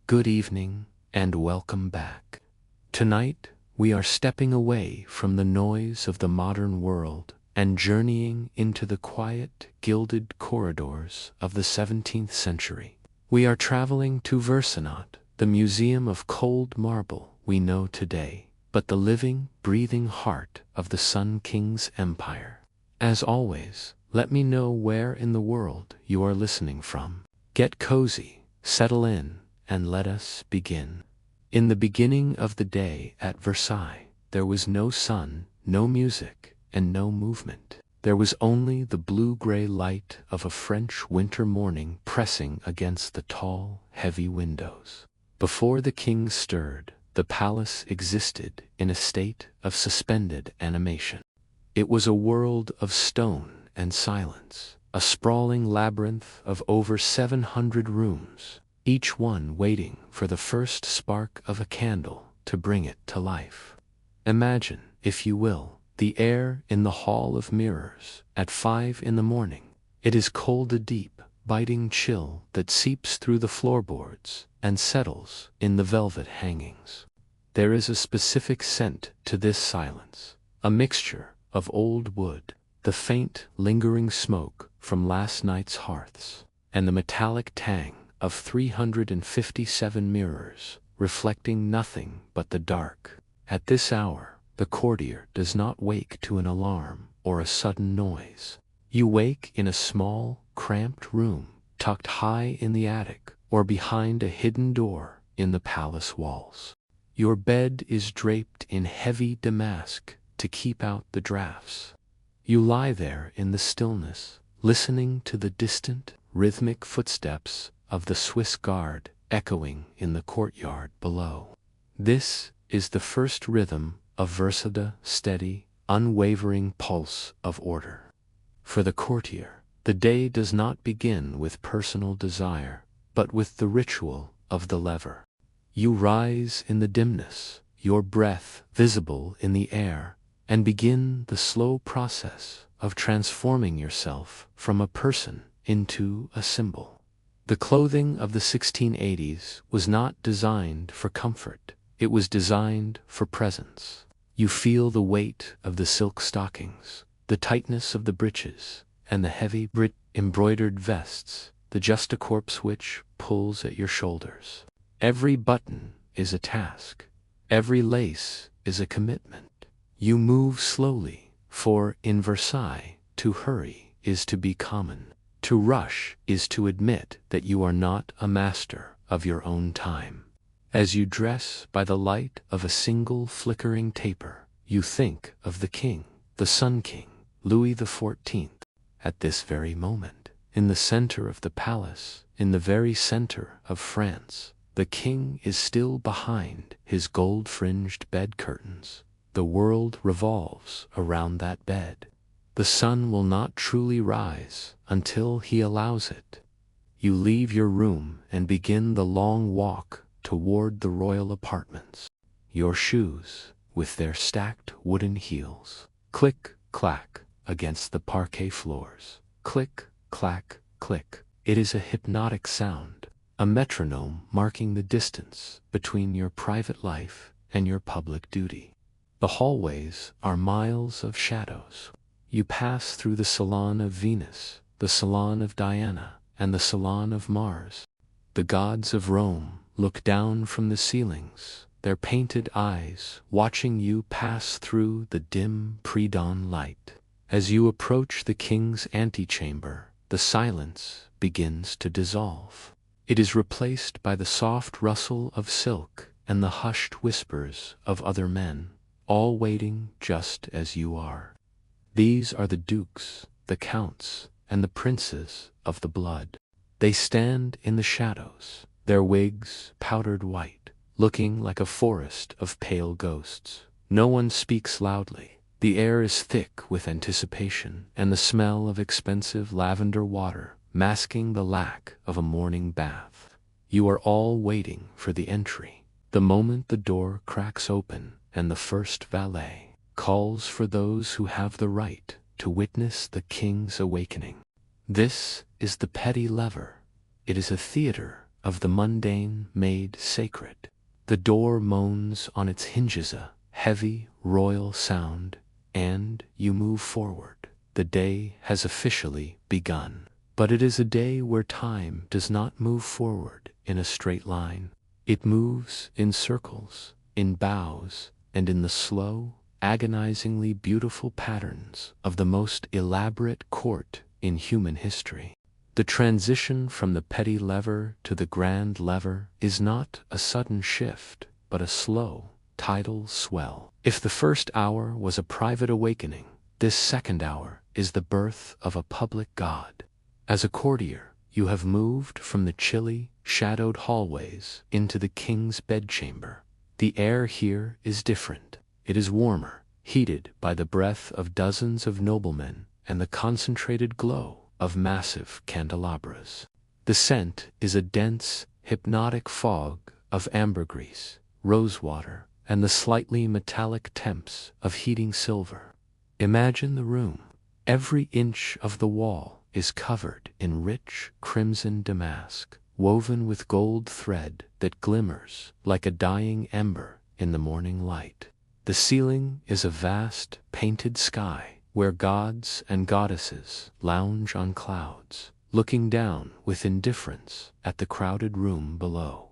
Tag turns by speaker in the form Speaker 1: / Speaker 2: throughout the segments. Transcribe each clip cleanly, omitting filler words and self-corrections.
Speaker 1: Good evening, and welcome back. Tonight, we are stepping away from the noise of the modern world and journeying into the quiet, gilded corridors of the 17th century. We are traveling to Versailles, the museum of cold marble we know today, but the living, breathing heart of the Sun King's empire. As always, let me know where in the world you are listening from. Get cozy, settle in, and let us begin. In the beginning of the day at Versailles, there was no sun, no music, and no movement. There was only the blue-gray light of a French winter morning pressing against the tall, heavy windows. Before the king stirred, the palace existed in a state of suspended animation. It was a world of stone and silence, a sprawling labyrinth of over 700 rooms, each one waiting for the first spark of a candle to bring it to life. Imagine, if you will, the air in the Hall of Mirrors at 5 in the morning. It is cold, a deep, biting chill that seeps through the floorboards and settles in the velvet hangings. There is a specific scent to this silence, a mixture of old wood, the faint, lingering smoke from last night's hearths, and the metallic tang of 357 mirrors, reflecting nothing but the dark. At this hour, the courtier does not wake to an alarm or a sudden noise. You wake in a small, cramped room, tucked high in the attic or behind a hidden door in the palace walls. Your bed is draped in heavy damask to keep out the drafts. You lie there in the stillness, listening to the distant, rhythmic footsteps of the Swiss guard echoing in the courtyard below. This is the first rhythm of Versailles, steady, unwavering pulse of order. For the courtier, the day does not begin with personal desire, but with the ritual of the lever. You rise in the dimness, your breath visible in the air, and begin the slow process of transforming yourself from a person into a symbol. The clothing of the 1680s was not designed for comfort, it was designed for presence. You feel the weight of the silk stockings, the tightness of the breeches, and the heavy embroidered vests, the justacorps which pulls at your shoulders. Every button is a task, every lace is a commitment. You move slowly, for in Versailles, to hurry is to be common. To rush is to admit that you are not a master of your own time. As you dress by the light of a single flickering taper, you think of the king, the Sun King, Louis XIV. At this very moment, in the center of the palace, in the very center of France, the king is still behind his gold-fringed bed curtains. The world revolves around that bed. The sun will not truly rise until he allows it. You leave your room and begin the long walk toward the royal apartments. Your shoes, with their stacked wooden heels, click, clack against the parquet floors. Click, clack, click. It is a hypnotic sound, a metronome marking the distance between your private life and your public duty. The hallways are miles of shadows. You pass through the Salon of Venus, the Salon of Diana, and the Salon of Mars. The gods of Rome look down from the ceilings, their painted eyes watching you pass through the dim pre-dawn light. As you approach the king's antechamber, the silence begins to dissolve. It is replaced by the soft rustle of silk and the hushed whispers of other men, all waiting just as you are. These are the dukes, the counts, and the princes of the blood. They stand in the shadows, their wigs powdered white, looking like a forest of pale ghosts. No one speaks loudly. The air is thick with anticipation and the smell of expensive lavender water, masking the lack of a morning bath. You are all waiting for the entry. The moment the door cracks open and the first valet calls for those who have the right to witness the king's awakening. This is the petty lever. It is a theater of the mundane made sacred. The door moans on its hinges a heavy, royal sound, and you move forward. The day has officially begun. But it is a day where time does not move forward in a straight line. It moves in circles, in bows, and in the slow, agonizingly beautiful patterns of the most elaborate court in human history. The transition from the petty lever to the grand lever is not a sudden shift, but a slow, tidal swell. If the first hour was a private awakening, this second hour is the birth of a public god. As a courtier, you have moved from the chilly, shadowed hallways into the king's bedchamber. The air here is different. It is warmer, heated by the breath of dozens of noblemen and the concentrated glow of massive candelabras. The scent is a dense, hypnotic fog of ambergris, rosewater, and the slightly metallic temps of heating silver. Imagine the room. Every inch of the wall is covered in rich crimson damask, woven with gold thread that glimmers like a dying ember in the morning light. The ceiling is a vast, painted sky where gods and goddesses lounge on clouds, looking down with indifference at the crowded room below.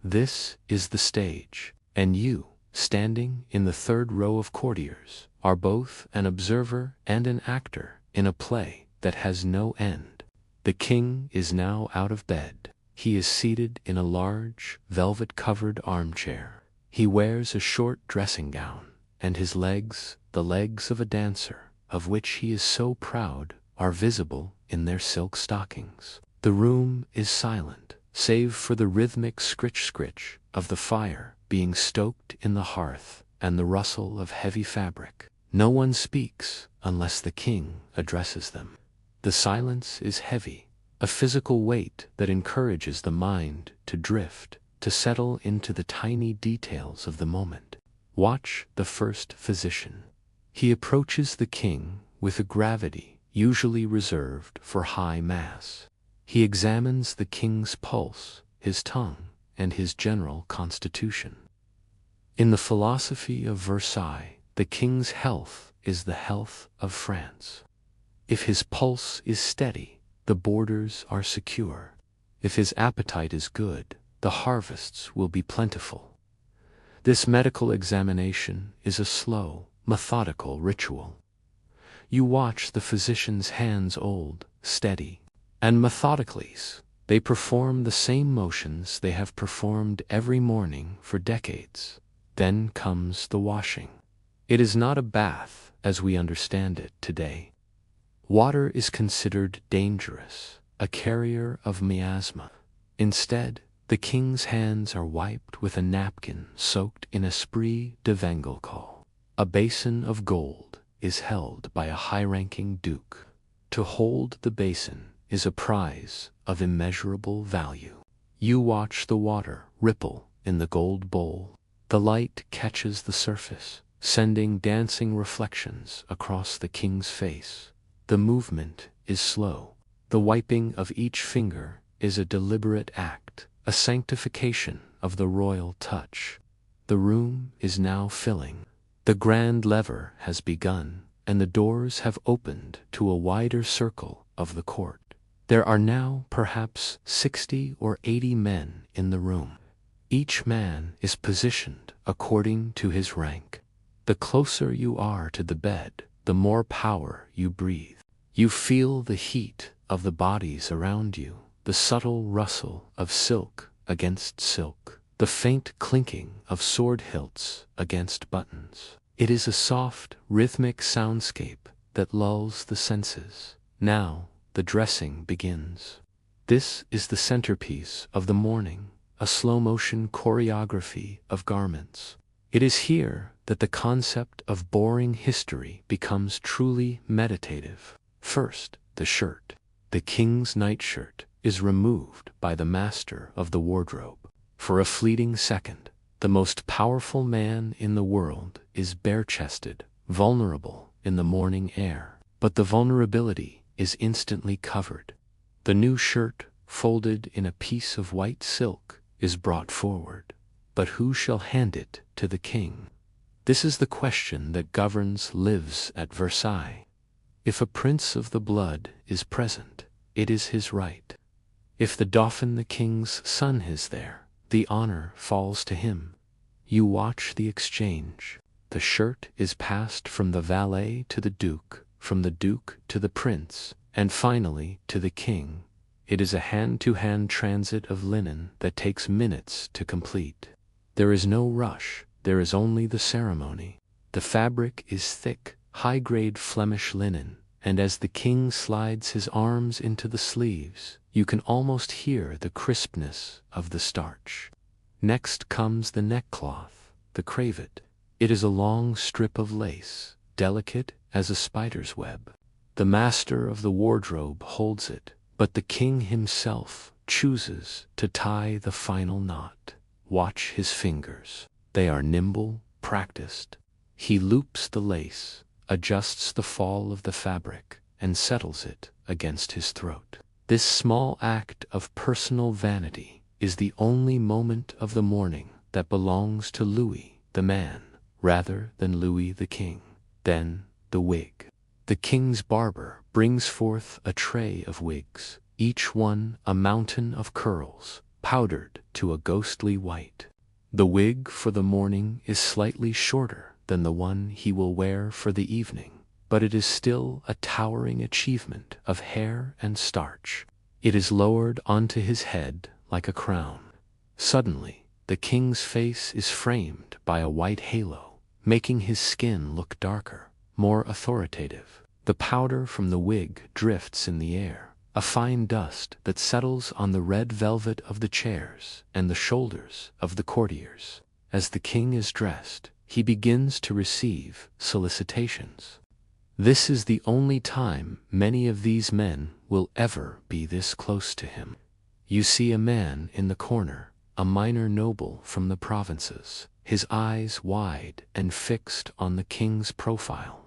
Speaker 1: This is the stage, and you, standing in the third row of courtiers, are both an observer and an actor in a play that has no end. The king is now out of bed. He is seated in a large, velvet-covered armchair. He wears a short dressing gown, and his legs, the legs of a dancer, of which he is so proud, are visible in their silk stockings. The room is silent, save for the rhythmic scritch-scritch of the fire being stoked in the hearth and the rustle of heavy fabric. No one speaks unless the king addresses them. The silence is heavy, a physical weight that encourages the mind to drift, to settle into the tiny details of the moment. Watch the first physician. He approaches the king with a gravity usually reserved for high mass. He examines the king's pulse, his tongue, and his general constitution. In the philosophy of Versailles, the king's health is the health of France. If his pulse is steady, the borders are secure. If his appetite is good, the harvests will be plentiful. This medical examination is a slow, methodical ritual. You watch the physician's hands old, steady, and methodically they perform the same motions they have performed every morning for decades. Then comes the washing. It is not a bath as we understand it today. Water is considered dangerous, a carrier of miasma. Instead, the king's hands are wiped with a napkin soaked in esprit de Vangelcol. A basin of gold is held by a high-ranking duke. To hold the basin is a prize of immeasurable value. You watch the water ripple in the gold bowl. The light catches the surface, sending dancing reflections across the king's face. The movement is slow. The wiping of each finger is a deliberate act, a sanctification of the royal touch. The room is now filling. The grand lever has begun, and the doors have opened to a wider circle of the court. There are now perhaps 60 or 80 men in the room. Each man is positioned according to his rank. The closer you are to the bed, the more power you breathe. You feel the heat of the bodies around you, the subtle rustle of silk against silk, the faint clinking of sword hilts against buttons. It is a soft, rhythmic soundscape that lulls the senses. Now the dressing begins. This is the centerpiece of the morning, a slow-motion choreography of garments. It is here that the concept of boring history becomes truly meditative. First, the shirt. The king's nightshirt is removed by the master of the wardrobe. For a fleeting second, the most powerful man in the world is bare-chested, vulnerable in the morning air. But the vulnerability is instantly covered. The new shirt folded in a piece of white silk, is brought forward. But who shall hand it to the king? This is the question that governs lives at Versailles. If a prince of the blood is present, it is his right. If the Dauphin, the king's son, is there, the honor falls to him. You watch the exchange. The shirt is passed from the valet to the duke, from the duke to the prince, and finally to the king. It is a hand-to-hand transit of linen that takes minutes to complete. There is no rush, there is only the ceremony. The fabric is thick, high-grade Flemish linen, and as the king slides his arms into the sleeves, you can almost hear the crispness of the starch. Next comes the neckcloth, the cravat. It is a long strip of lace, delicate as a spider's web. The master of the wardrobe holds it, but the king himself chooses to tie the final knot. Watch his fingers. They are nimble, practiced. He loops the lace, adjusts the fall of the fabric, and settles it against his throat. This small act of personal vanity is the only moment of the morning that belongs to Louis the man, rather than Louis the king. Then the wig. The king's barber brings forth a tray of wigs, each one a mountain of curls, powdered to a ghostly white. The wig for the morning is slightly shorter than the one he will wear for the evening, but it is still a towering achievement of hair and starch. It is lowered onto his head like a crown. Suddenly, the king's face is framed by a white halo, making his skin look darker, more authoritative. The powder from the wig drifts in the air, a fine dust that settles on the red velvet of the chairs and the shoulders of the courtiers. As the king is dressed, he begins to receive solicitations. This is the only time many of these men will ever be this close to him. You see a man in the corner, a minor noble from the provinces, his eyes wide and fixed on the king's profile.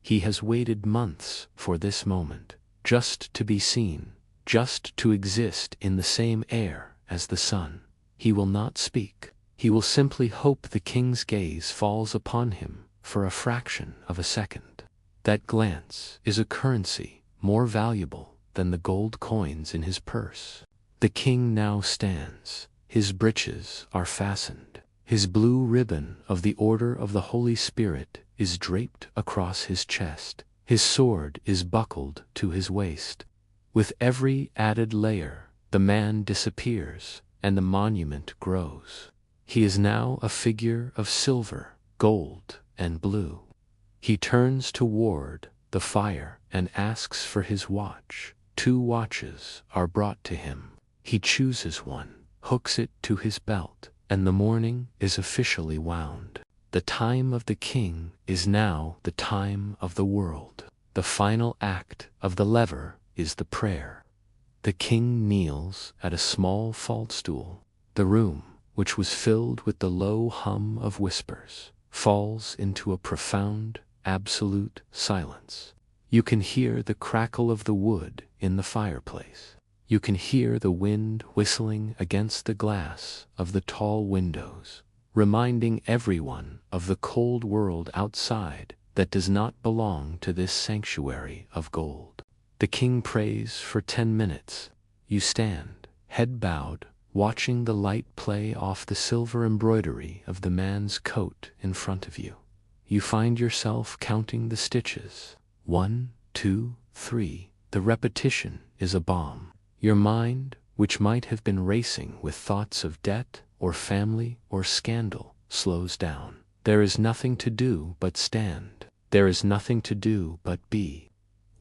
Speaker 1: He has waited months for this moment, just to be seen, just to exist in the same air as the sun. He will not speak. He will simply hope the king's gaze falls upon him for a fraction of a second. That glance is a currency more valuable than the gold coins in his purse. The king now stands. His breeches are fastened. His blue ribbon of the Order of the Holy Spirit is draped across his chest. His sword is buckled to his waist. With every added layer, the man disappears, and the monument grows. He is now a figure of silver, gold, and blue. He turns toward the fire and asks for his watch. 2 watches are brought to him. He chooses one, hooks it to his belt, and the morning is officially wound. The time of the king is now the time of the world. The final act of the lever is the prayer. The king kneels at a small faldstool. The room, which was filled with the low hum of whispers, falls into a profound, absolute silence. You can hear the crackle of the wood in the fireplace. You can hear the wind whistling against the glass of the tall windows, reminding everyone of the cold world outside that does not belong to this sanctuary of gold. The king prays for 10 minutes. You stand, head bowed, watching the light play off the silver embroidery of the man's coat in front of you. You find yourself counting the stitches. 1, 2, 3. The repetition is a balm. Your mind, which might have been racing with thoughts of debt or family or scandal, slows down. There is nothing to do but stand. There is nothing to do but be.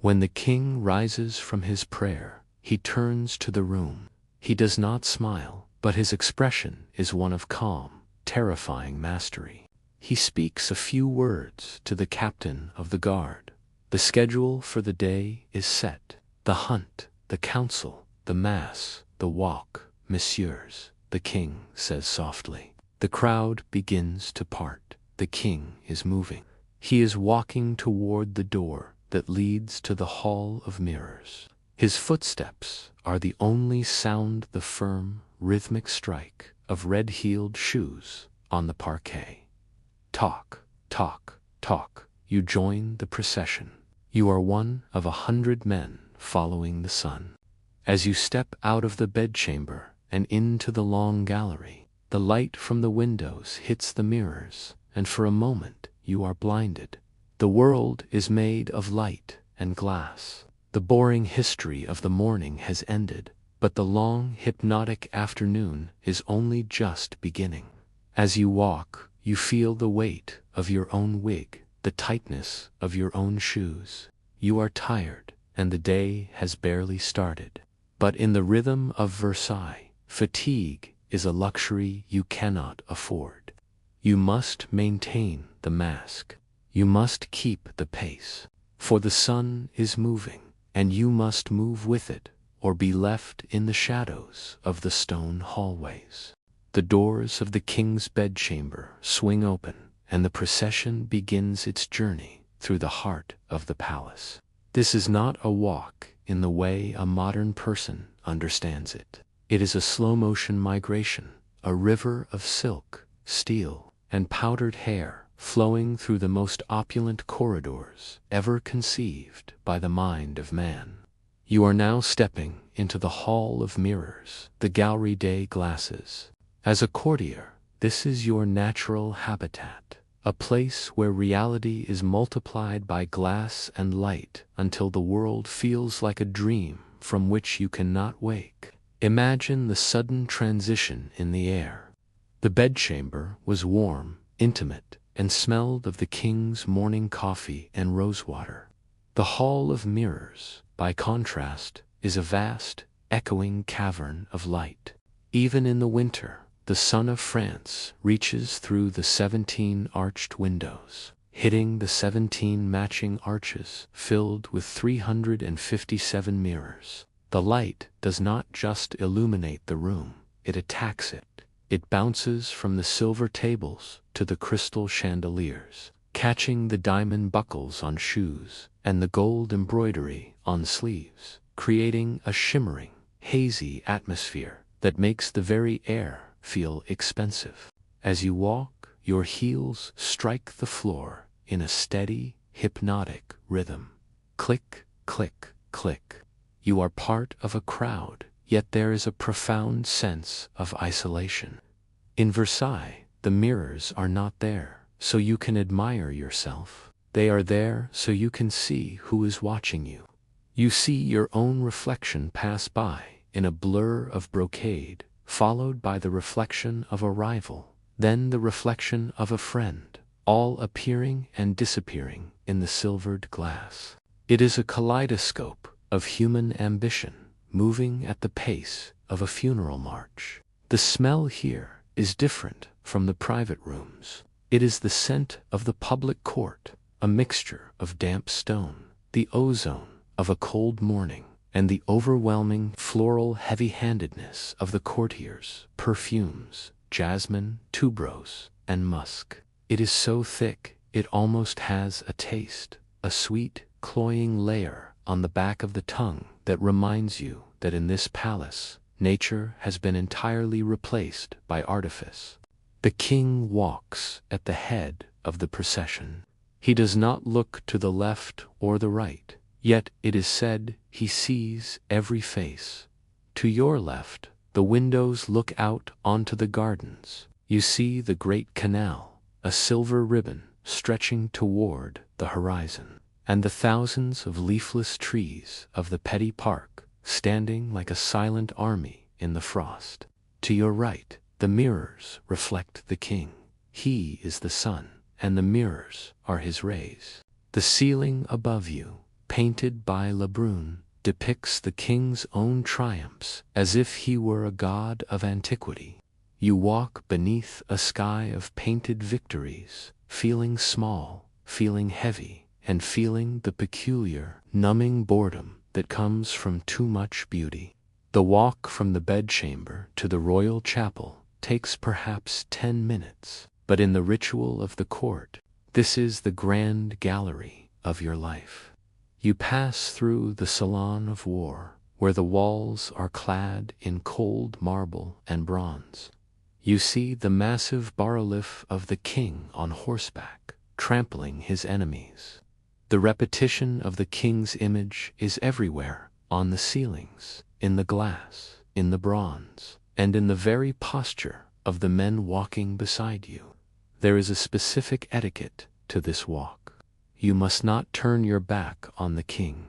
Speaker 1: When the king rises from his prayer, he turns to the room. He does not smile, but his expression is one of calm, terrifying mastery. He speaks a few words to the captain of the guard. The schedule for the day is set. The hunt, the council, the mass, the walk, messieurs, the king says softly. The crowd begins to part. The king is moving. He is walking toward the door that leads to the Hall of Mirrors. His footsteps are the only sound, the firm, rhythmic strike of red-heeled shoes on the parquet. Talk, talk, talk. You join the procession. You are one of 100 men following the sun. As you step out of the bedchamber and into the long gallery, the light from the windows hits the mirrors, and for a moment you are blinded. The world is made of light and glass. The boring history of the morning has ended, but the long, hypnotic afternoon is only just beginning. As you walk, you feel the weight of your own wig, the tightness of your own shoes. You are tired, and the day has barely started. But in the rhythm of Versailles, fatigue is a luxury you cannot afford. You must maintain the mask. You must keep the pace. For the sun is moving, and you must move with it, or be left in the shadows of the stone hallways. The doors of the king's bedchamber swing open, and the procession begins its journey through the heart of the palace. This is not a walk in the way a modern person understands it. It is a slow-motion migration, a river of silk, steel, and powdered hair flowing through the most opulent corridors ever conceived by the mind of man. You are now stepping into the Hall of Mirrors, the Galerie des Glaces. As a courtier, this is your natural habitat, a place where reality is multiplied by glass and light until the world feels like a dream from which you cannot wake. Imagine the sudden transition in the air. The bedchamber was warm, intimate, and smelled of the king's morning coffee and rosewater. The Hall of Mirrors, by contrast, is a vast, echoing cavern of light. Even in the winter, the sun of France reaches through the 17 arched windows, hitting the 17 matching arches filled with 357 mirrors. The light does not just illuminate the room, it attacks it. It bounces from the silver tables to the crystal chandeliers, catching the diamond buckles on shoes and the gold embroidery on sleeves, creating a shimmering, hazy atmosphere that makes the very air feel expensive. As you walk, your heels strike the floor in a steady, hypnotic rhythm. Click, click, click. You are part of a crowd, yet there is a profound sense of isolation. In Versailles, the mirrors are not there so you can admire yourself. They are there so you can see who is watching you. You see your own reflection pass by in a blur of brocade, followed by the reflection of a rival, then the reflection of a friend, all appearing and disappearing in the silvered glass. It is a kaleidoscope of human ambition, moving at the pace of a funeral march. The smell here is different from the private rooms. It is the scent of the public court, a mixture of damp stone, the ozone of a cold morning, and the overwhelming floral heavy-handedness of the courtiers' perfumes, jasmine, tuberose, and musk. It is so thick, it almost has a taste, a sweet, cloying layer on the back of the tongue that reminds you that in this palace, nature has been entirely replaced by artifice. The king walks at the head of the procession. He does not look to the left or the right, yet it is said he sees every face. To your left, the windows look out onto the gardens. You see the great canal, a silver ribbon stretching toward the horizon, and the thousands of leafless trees of the petty park standing like a silent army in the frost. To your right, the mirrors reflect the king. He is the sun, and the mirrors are his rays. The ceiling above you, painted by Lebrun, depicts the king's own triumphs as if he were a god of antiquity. You walk beneath a sky of painted victories, feeling small, feeling heavy, and feeling the peculiar, numbing boredom that comes from too much beauty. The walk from the bedchamber to the royal chapel takes perhaps 10 minutes, but in the ritual of the court, this is the grand gallery of your life. You pass through the salon of war, where the walls are clad in cold marble and bronze. You see the massive bas-relief of the king on horseback, trampling his enemies. The repetition of the king's image is everywhere, on the ceilings, in the glass, in the bronze, and in the very posture of the men walking beside you. There is a specific etiquette to this walk. You must not turn your back on the king.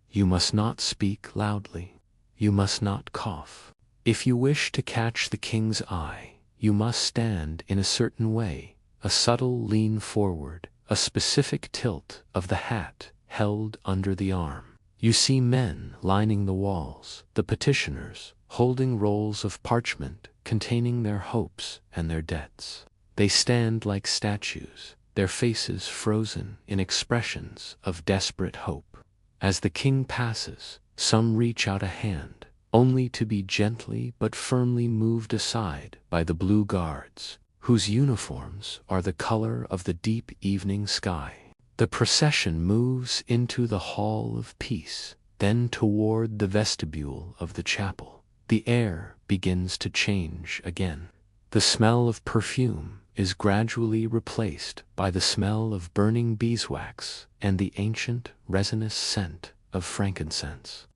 Speaker 1: You must not speak loudly. You must not cough. If you wish to catch the king's eye, you must stand in a certain way, a subtle lean forward, a specific tilt of the hat held under the arm. You see men lining the walls, the petitioners, holding rolls of parchment containing their hopes and their debts. They stand like statues, their faces frozen in expressions of desperate hope. As the king passes, some reach out a hand, only to be gently but firmly moved aside by the blue guards, whose uniforms are the color of the deep evening sky. The procession moves into the Hall of Peace, then toward the vestibule of the chapel. The air begins to change again. The smell of perfume is gradually replaced by the smell of burning beeswax and the ancient resinous scent of frankincense.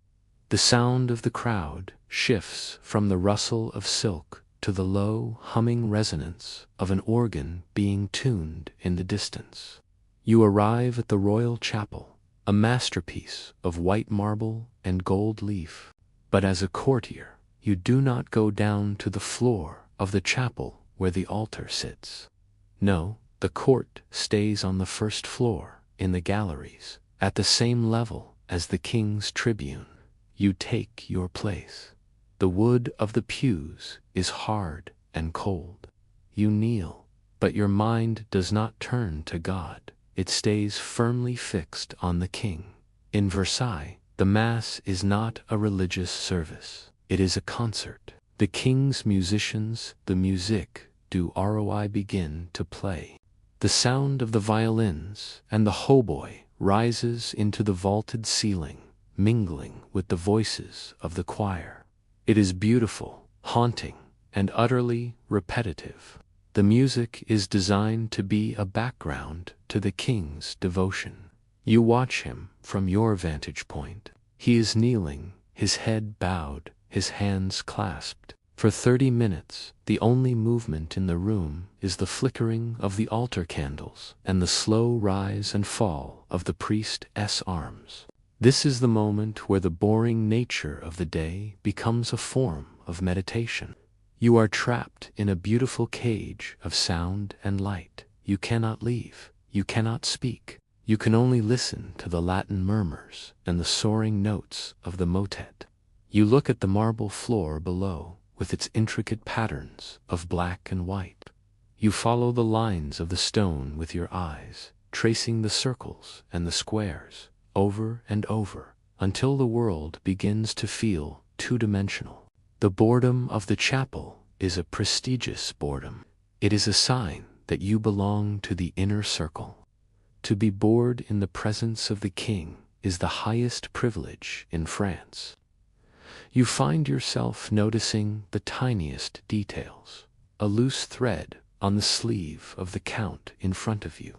Speaker 1: The sound of the crowd shifts from the rustle of silk to the low, humming resonance of an organ being tuned in the distance. You arrive at the royal chapel, a masterpiece of white marble and gold leaf. But as a courtier, you do not go down to the floor of the chapel where the altar sits. No, the court stays on the first floor, in the galleries, at the same level as the king's tribune. You take your place. The wood of the pews is hard and cold. You kneel, but your mind does not turn to God. It stays firmly fixed on the king. In Versailles, the Mass is not a religious service. It is a concert. The king's musicians, the musique du roi, begin to play. The sound of the violins and the hautboy rises into the vaulted ceiling, mingling with the voices of the choir. It is beautiful, haunting, and utterly repetitive. The music is designed to be a background to the king's devotion. You watch him from your vantage point. He is kneeling, his head bowed, his hands clasped. For 30 minutes, the only movement in the room is the flickering of the altar candles and the slow rise and fall of the priest's arms. This is the moment where the boring nature of the day becomes a form of meditation. You are trapped in a beautiful cage of sound and light. You cannot leave. You cannot speak. You can only listen to the Latin murmurs and the soaring notes of the motet. You look at the marble floor below, with its intricate patterns of black and white. You follow the lines of the stone with your eyes, tracing the circles and the squares, over and over, until the world begins to feel two-dimensional. The boredom of the chapel is a prestigious boredom. It is a sign that you belong to the inner circle. To be bored in the presence of the king is the highest privilege in France. You find yourself noticing the tiniest details, a loose thread on the sleeve of the count in front of you,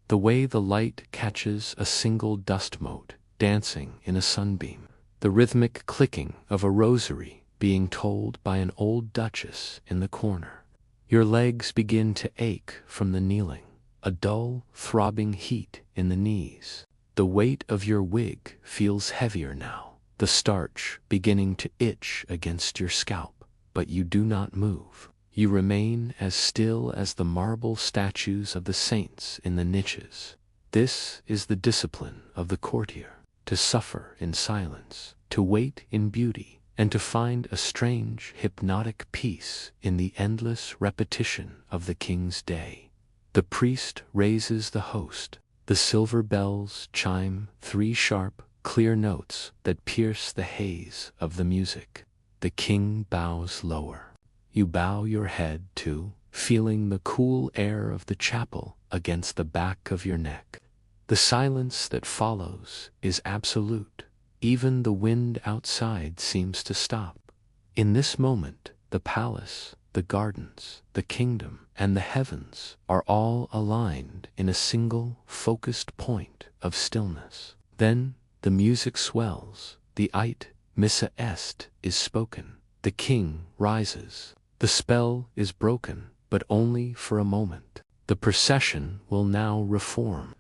Speaker 1: the way the light catches a single dust mote dancing in a sunbeam, the rhythmic clicking of a rosary being told by an old duchess in the corner. Your legs begin to ache from the kneeling, a dull, throbbing heat in the knees. The weight of your wig feels heavier now, the starch beginning to itch against your scalp, but you do not move. You remain as still as the marble statues of the saints in the niches. This is the discipline of the courtier, to suffer in silence, to wait in beauty, and to find a strange hypnotic peace in the endless repetition of the king's day. The priest raises the host. The silver bells chime 3 sharp, clear notes that pierce the haze of the music. The king bows lower. You bow your head too, feeling the cool air of the chapel against the back of your neck. The silence that follows is absolute. Even the wind outside seems to stop. In this moment, the palace, the gardens, the kingdom, and the heavens are all aligned in a single, focused point of stillness. Then the music swells, the Ite Missa Est is spoken, the king rises. The spell is broken, but only for a moment. The procession will now reform.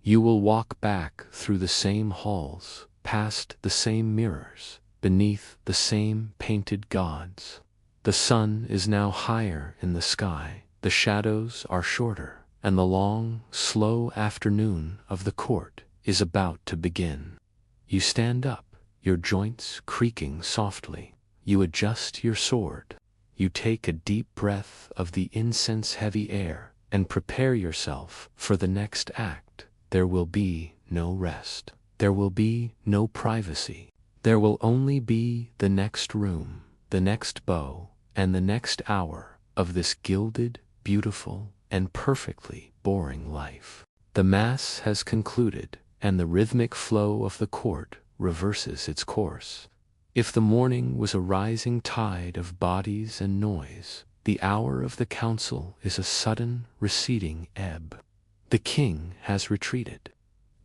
Speaker 1: You will walk back through the same halls, past the same mirrors, beneath the same painted gods. The sun is now higher in the sky, the shadows are shorter, and the long, slow afternoon of the court is about to begin. You stand up, your joints creaking softly. You adjust your sword. You take a deep breath of the incense-heavy air and prepare yourself for the next act. There will be no rest. There will be no privacy. There will only be the next room, the next bow, and the next hour of this gilded, beautiful, and perfectly boring life. The Mass has concluded, and the rhythmic flow of the court reverses its course. If the morning was a rising tide of bodies and noise, the hour of the council is a sudden, receding ebb. The king has retreated.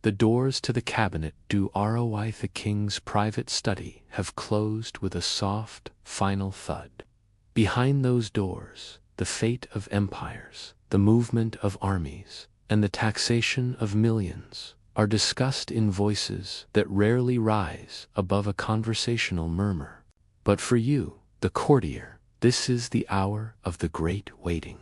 Speaker 1: The doors to the cabinet du roi, the king's private study, have closed with a soft, final thud. Behind those doors, the fate of empires, the movement of armies, and the taxation of millions are discussed in voices that rarely rise above a conversational murmur. But for you, the courtier, this is the hour of the great waiting.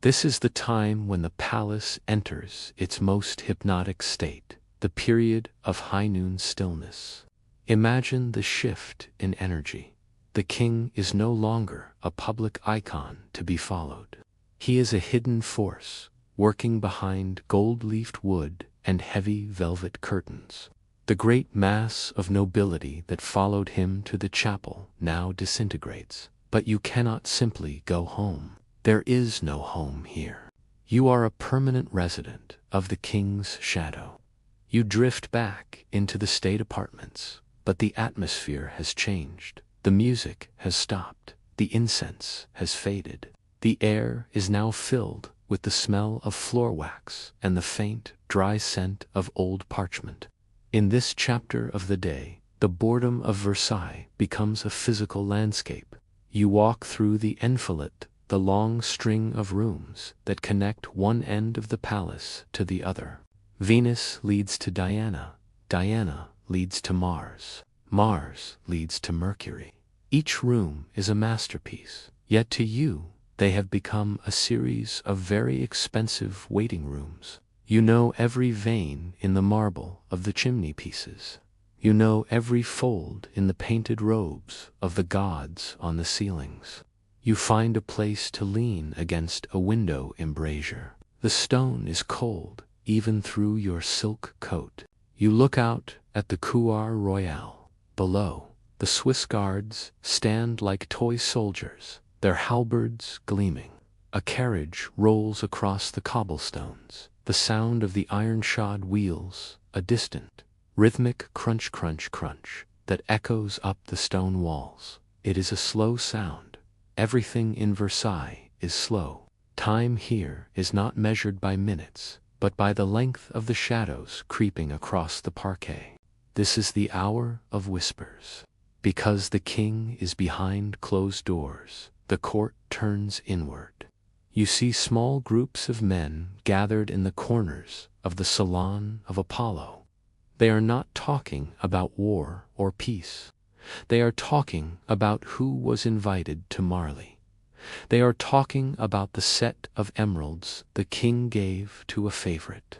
Speaker 1: This is the time when the palace enters its most hypnotic state, the period of high noon stillness. Imagine the shift in energy. The king is no longer a public icon to be followed. He is a hidden force, working behind gold-leafed wood and heavy velvet curtains. The great mass of nobility that followed him to the chapel now disintegrates. But you cannot simply go home. There is no home here. You are a permanent resident of the king's shadow. You drift back into the state apartments, but the atmosphere has changed. The music has stopped. The incense has faded. The air is now filled with the smell of floor wax and the faint, dry scent of old parchment. In this chapter of the day, the boredom of Versailles becomes a physical landscape. You walk through the enfilade, the long string of rooms that connect one end of the palace to the other. Venus leads to Diana, Diana leads to Mars, Mars leads to Mercury. Each room is a masterpiece, yet to you, they have become a series of very expensive waiting rooms. You know every vein in the marble of the chimney pieces. You know every fold in the painted robes of the gods on the ceilings. You find a place to lean against a window embrasure. The stone is cold, even through your silk coat. You look out at the Cour Royale. Below, the Swiss guards stand like toy soldiers, their halberds gleaming. A carriage rolls across the cobblestones, the sound of the iron-shod wheels, a distant, rhythmic crunch crunch crunch that echoes up the stone walls. It is a slow sound. Everything in Versailles is slow. Time here is not measured by minutes, but by the length of the shadows creeping across the parquet. This is the hour of whispers. Because the king is behind closed doors, the court turns inward. You see small groups of men gathered in the corners of the Salon of Apollo. They are not talking about war or peace. They are talking about who was invited to Marly. They are talking about the set of emeralds the king gave to a favorite.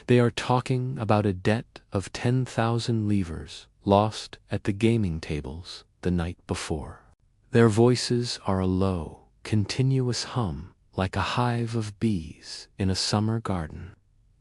Speaker 1: They are talking about a debt of 10,000 livres lost at the gaming tables the night before. Their voices are a low, continuous hum, like a hive of bees in a summer garden.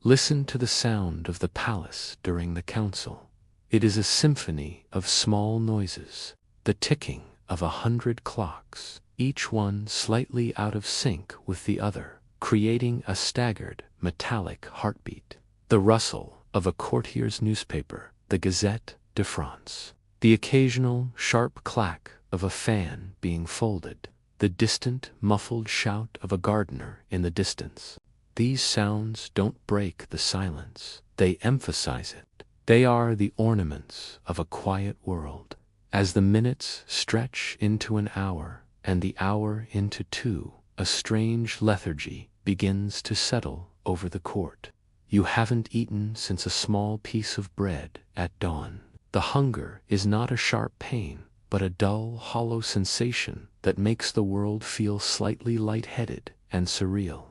Speaker 1: Listen to the sound of the palace during the council. It is a symphony of small noises, the ticking of 100 clocks, each one slightly out of sync with the other, creating a staggered, metallic heartbeat. The rustle of a courtier's newspaper, the Gazette de France. The occasional sharp clack of a fan being folded, the distant muffled shout of a gardener in the distance. These sounds don't break the silence, they emphasize it. They are the ornaments of a quiet world. As the minutes stretch into an hour, and the hour into two, a strange lethargy begins to settle over the court. You haven't eaten since a small piece of bread at dawn. The hunger is not a sharp pain, but a dull, hollow sensation that makes the world feel slightly lightheaded and surreal.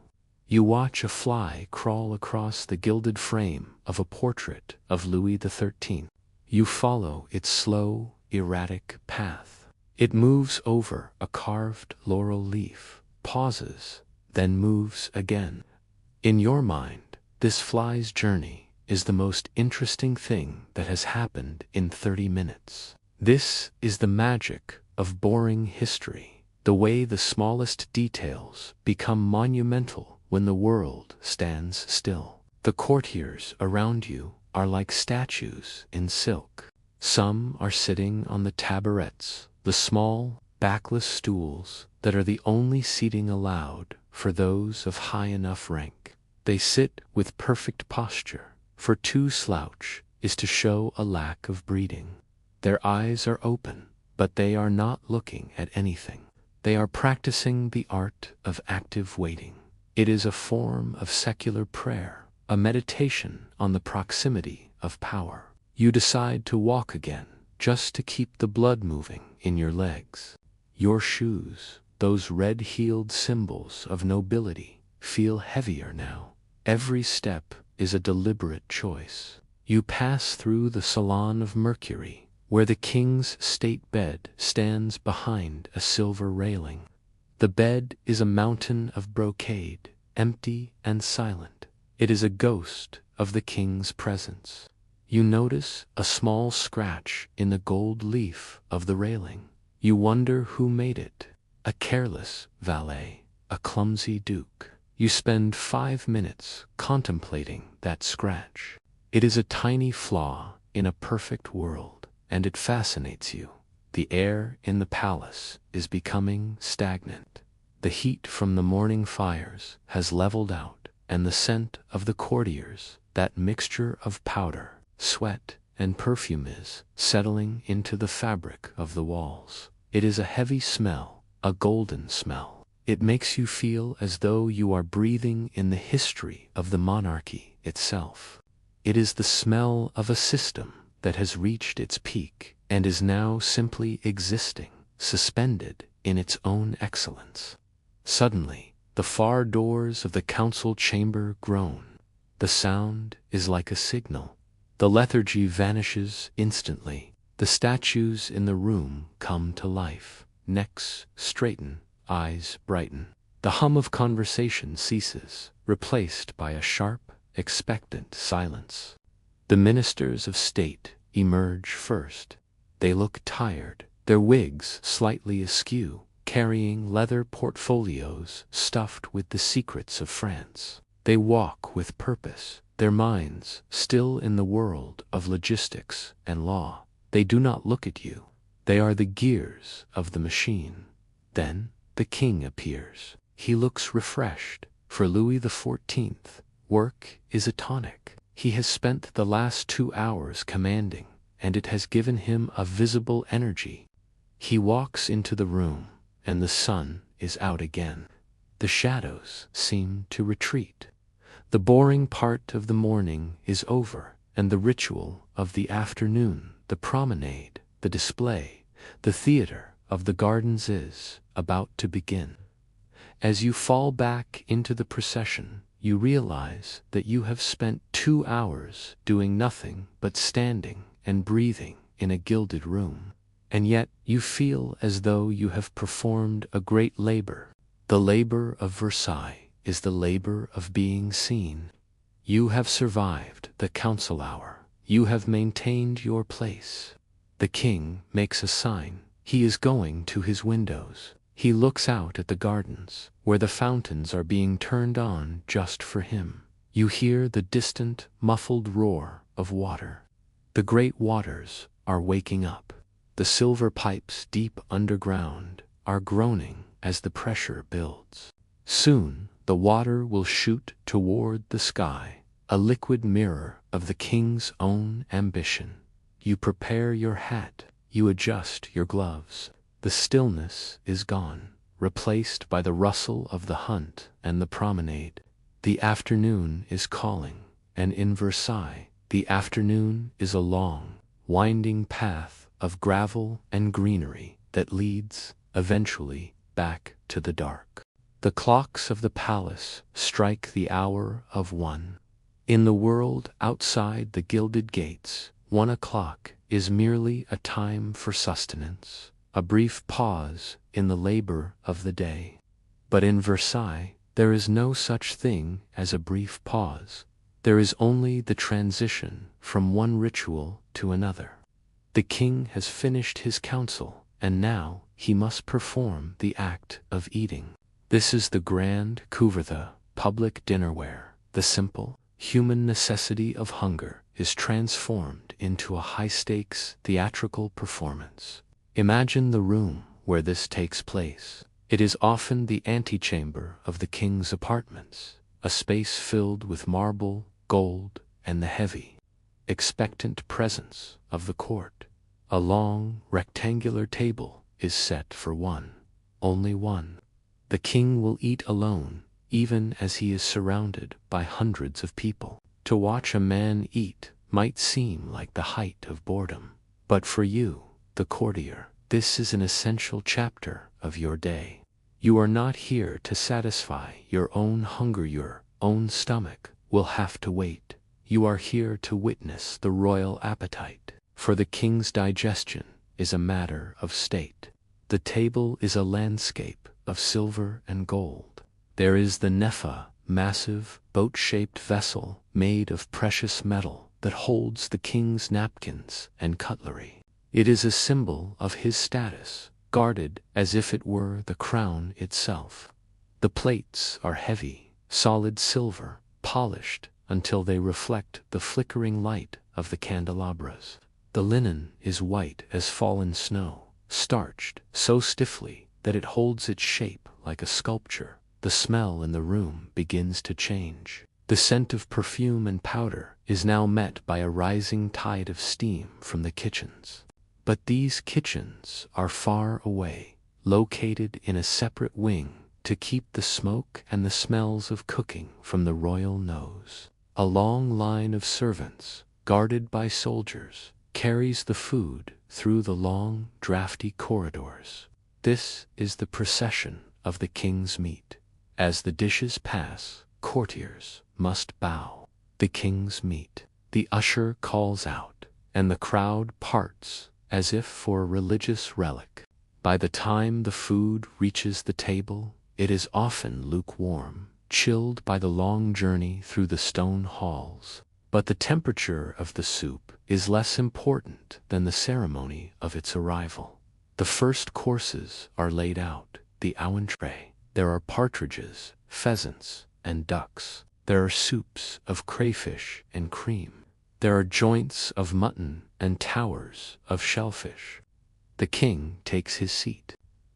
Speaker 1: You watch a fly crawl across the gilded frame of a portrait of Louis XIII. You follow its slow, erratic path. It moves over a carved laurel leaf, pauses, then moves again. In your mind, this fly's journey is the most interesting thing that has happened in 30 minutes. This is the magic of boring history, the way the smallest details become monumental when the world stands still. The courtiers around you are like statues in silk. Some are sitting on the tabourets, the small, backless stools that are the only seating allowed for those of high enough rank. They sit with perfect posture, for to slouch is to show a lack of breeding. Their eyes are open, but they are not looking at anything. They are practicing the art of active waiting. It is a form of secular prayer, a meditation on the proximity of power. You decide to walk again, just to keep the blood moving in your legs. Your shoes, those red-heeled symbols of nobility, feel heavier now. Every step is a deliberate choice. You pass through the Salon of Mercury, where the king's state bed stands behind a silver railing. The bed is a mountain of brocade, empty and silent. It is a ghost of the king's presence. You notice a small scratch in the gold leaf of the railing. You wonder who made it. A careless valet, a clumsy duke. You spend 5 minutes contemplating that scratch. It is a tiny flaw in a perfect world, and it fascinates you. The air in the palace is becoming stagnant. The heat from the morning fires has leveled out, and the scent of the courtiers, that mixture of powder, sweat, and perfume is settling into the fabric of the walls. It is a heavy smell, a golden smell. It makes you feel as though you are breathing in the history of the monarchy itself. It is the smell of a system that has reached its peak and is now simply existing, suspended in its own excellence. Suddenly, the far doors of the council chamber groan. The sound is like a signal. The lethargy vanishes instantly. The statues in the room come to life. Necks straighten, eyes brighten. The hum of conversation ceases, replaced by a sharp, expectant silence. The ministers of state emerge first. They look tired, their wigs slightly askew, carrying leather portfolios stuffed with the secrets of France. They walk with purpose, their minds still in the world of logistics and law. They do not look at you. They are the gears of the machine. Then the king appears. He looks refreshed. For Louis XIV, work is a tonic. He has spent the last 2 hours commanding, and it has given him a visible energy. He walks into the room, and the sun is out again. The shadows seem to retreat. The boring part of the morning is over, and the ritual of the afternoon, the promenade, the display, the theater of the gardens is about to begin. As you fall back into the procession, you realize that you have spent 2 hours doing nothing but standing and breathing in a gilded room. And yet you feel as though you have performed a great labor. The labor of Versailles is the labor of being seen. You have survived the council hour. You have maintained your place. The king makes a sign. He is going to his windows. He looks out at the gardens, where the fountains are being turned on just for him. You hear the distant, muffled roar of water. The great waters are waking up. The silver pipes deep underground are groaning as the pressure builds. Soon the water will shoot toward the sky, a liquid mirror of the king's own ambition. You prepare your hat, you adjust your gloves. The stillness is gone, replaced by the rustle of the hunt and the promenade. The afternoon is calling, and in Versailles, the afternoon is a long, winding path of gravel and greenery that leads, eventually, back to the dark. The clocks of the palace strike the hour of 1. In the world outside the gilded gates, 1 o'clock is merely a time for sustenance, a brief pause in the labor of the day. But in Versailles, there is no such thing as a brief pause. There is only the transition from one ritual to another. The king has finished his council, and now he must perform the act of eating. This is the grand couvre-feu, public dinnerware. The simple, human necessity of hunger is transformed into a high-stakes theatrical performance. Imagine the room where this takes place. It is often the antechamber of the king's apartments, a space filled with marble, gold, and the heavy, expectant presence of the court. A long, rectangular table is set for one, only one. The king will eat alone, even as he is surrounded by hundreds of people. To watch a man eat might seem like the height of boredom. But for you, the courtier, this is an essential chapter of your day. You are not here to satisfy your own hunger. Your own stomach will have to wait. You are here to witness the royal appetite, for the king's digestion is a matter of state. The table is a landscape of silver and gold. There is the nepha, massive, boat-shaped vessel made of precious metal that holds the king's napkins and cutlery. It is a symbol of his status, guarded as if it were the crown itself. The plates are heavy, solid silver, polished until they reflect the flickering light of the candelabras. The linen is white as fallen snow, starched so stiffly that it holds its shape like a sculpture. The smell in the room begins to change. The scent of perfume and powder is now met by a rising tide of steam from the kitchens. But these kitchens are far away, located in a separate wing to keep the smoke and the smells of cooking from the royal nose. A long line of servants, guarded by soldiers, carries the food through the long, drafty corridors. This is the procession of the king's meat. As the dishes pass, courtiers must bow. The king's meat. The usher calls out, and the crowd parts as if for a religious relic. By the time the food reaches the table, it is often lukewarm, chilled by the long journey through the stone halls. But the temperature of the soup is less important than the ceremony of its arrival. The first courses are laid out, the entree. There are partridges, pheasants, and ducks. There are soups of crayfish and cream. There are joints of mutton and towers of shellfish. The king takes his seat.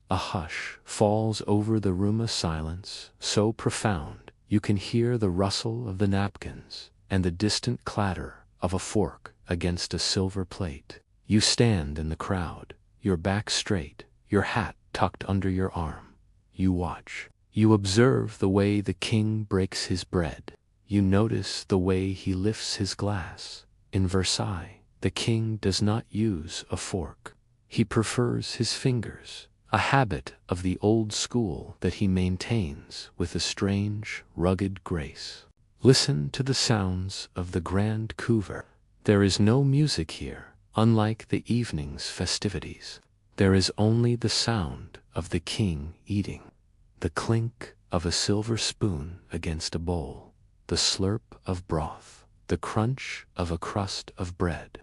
Speaker 1: A hush falls over the room, a silence so profound you can hear the rustle of the napkins and the distant clatter of a fork against a silver plate. You stand in the crowd, your back straight, your hat tucked under your arm. You watch. You observe the way the king breaks his bread. You notice the way he lifts his glass. In Versailles, the king does not use a fork. He prefers his fingers, a habit of the old school that he maintains with a strange, rugged grace. Listen to the sounds of the grand couvre. There is no music here, unlike the evening's festivities. There is only the sound of the king eating. The clink of a silver spoon against a bowl, the slurp of broth, the crunch of a crust of bread.